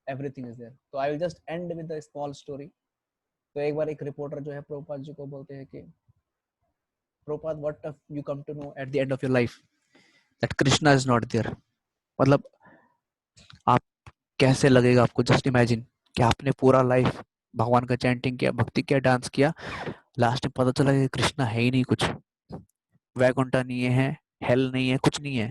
everything is there. तो I will just end with a small story. तो एक बार एक रिपोर्टर जो है प्रभुपाद जी को बोलते हैं कि Prabhupada, what if you come to know at the end of your life that Krishna is not there, मतलब आप कैसे लगेगा आपको? जस्ट इमेजिन कि आपने पूरा लाइफ भगवान का चैंटिंग किया, भक्ति किया, डांस किया, लास्ट में पता चला कि कृष्णा है ही नहीं, कुछ वैकुंठा नहीं है, हेल नहीं है, कुछ नहीं है,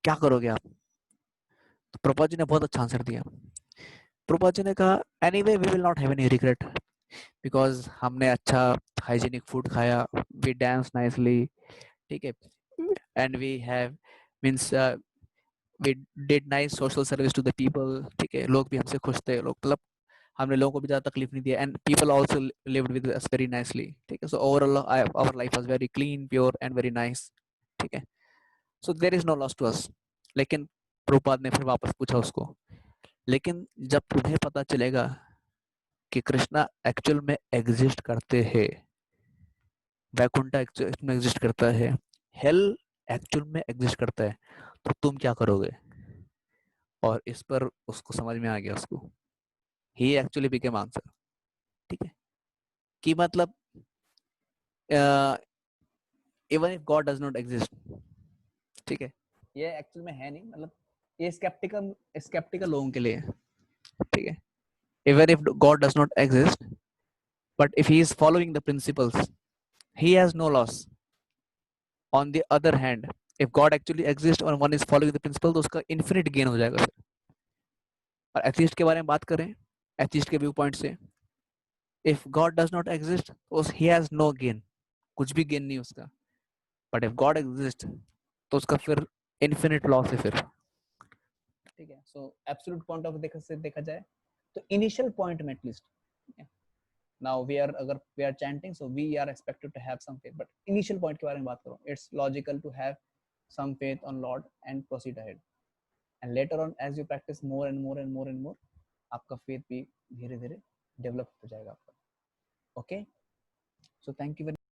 क्या करोगे आप? तो प्रभुपाद जी ने बहुत अच्छा आंसर दिया। प्रभुपाद जी ने कहा, anyway we will not have any regret, because हमने अच्छा हाइजीनिक फूड खाया, वी डांस नाइसली, ठीक है, and we have means we did nice social service to the people, ठीक है, लोग भी हमसे खुश थे, लोग मतलब हमने लोगों को भी ज्यादा तकलीफ नहीं दिया, and people also lived with us very nicely, ठीक है, so overall our life was very clean, pure and very nice, ठीक है, so there is no loss to us. लेकिन प्रभुपाद ने फिर वापस पूछा उसको, लेकिन जब तुम्हें पता चलेगा कि कृष्णा एक्चुअल में एग्जिस्ट करते हैं, वैकुंठा एक्चुअल में एग्जिस्ट करता है, हेल एक्चुअल में एग्जिस्ट करता है, तो तुम क्या करोगे? और इस पर उसको समझ में आ गया, उसको ही एक्चुअली बिकेम आंसर, ठीक है, कि मतलब even if God does not exist, ठीक है, ये एक्चुअल में है नहीं, मतलब ये स्केप्टिकल स्केप्टिकल लोगों के लिए, ठीक है, even if God does not exist, but if he is following the principles, he has no loss. On the other hand, if God actually exists और one is following the principle, तो उसका infinite gain हो जाएगा फिर। और atheist के बारे में बात करें, एथिस्ट के व्यू पॉइंट से, if God does not exist, तो he has no gain, कुछ भी गेन नहीं उसका, but if God exists, तो उसका फिर infinite loss है फिर, ठीक है। सो एब्सोल्यूट पॉइंट ऑफ से देखा जाए तो इनिशियल पॉइंट में एटलीस्ट, नाउ वी आर, अगर we are chanting, so we are expected to have some faith, but initial point के बारे में बात करो, it's logical to have some faith on Lord and proceed ahead. And later on, as you practice more and more and more and more, आपका faith भी धीरे धीरे develop हो जाएगा आपका। Okay, so thank you very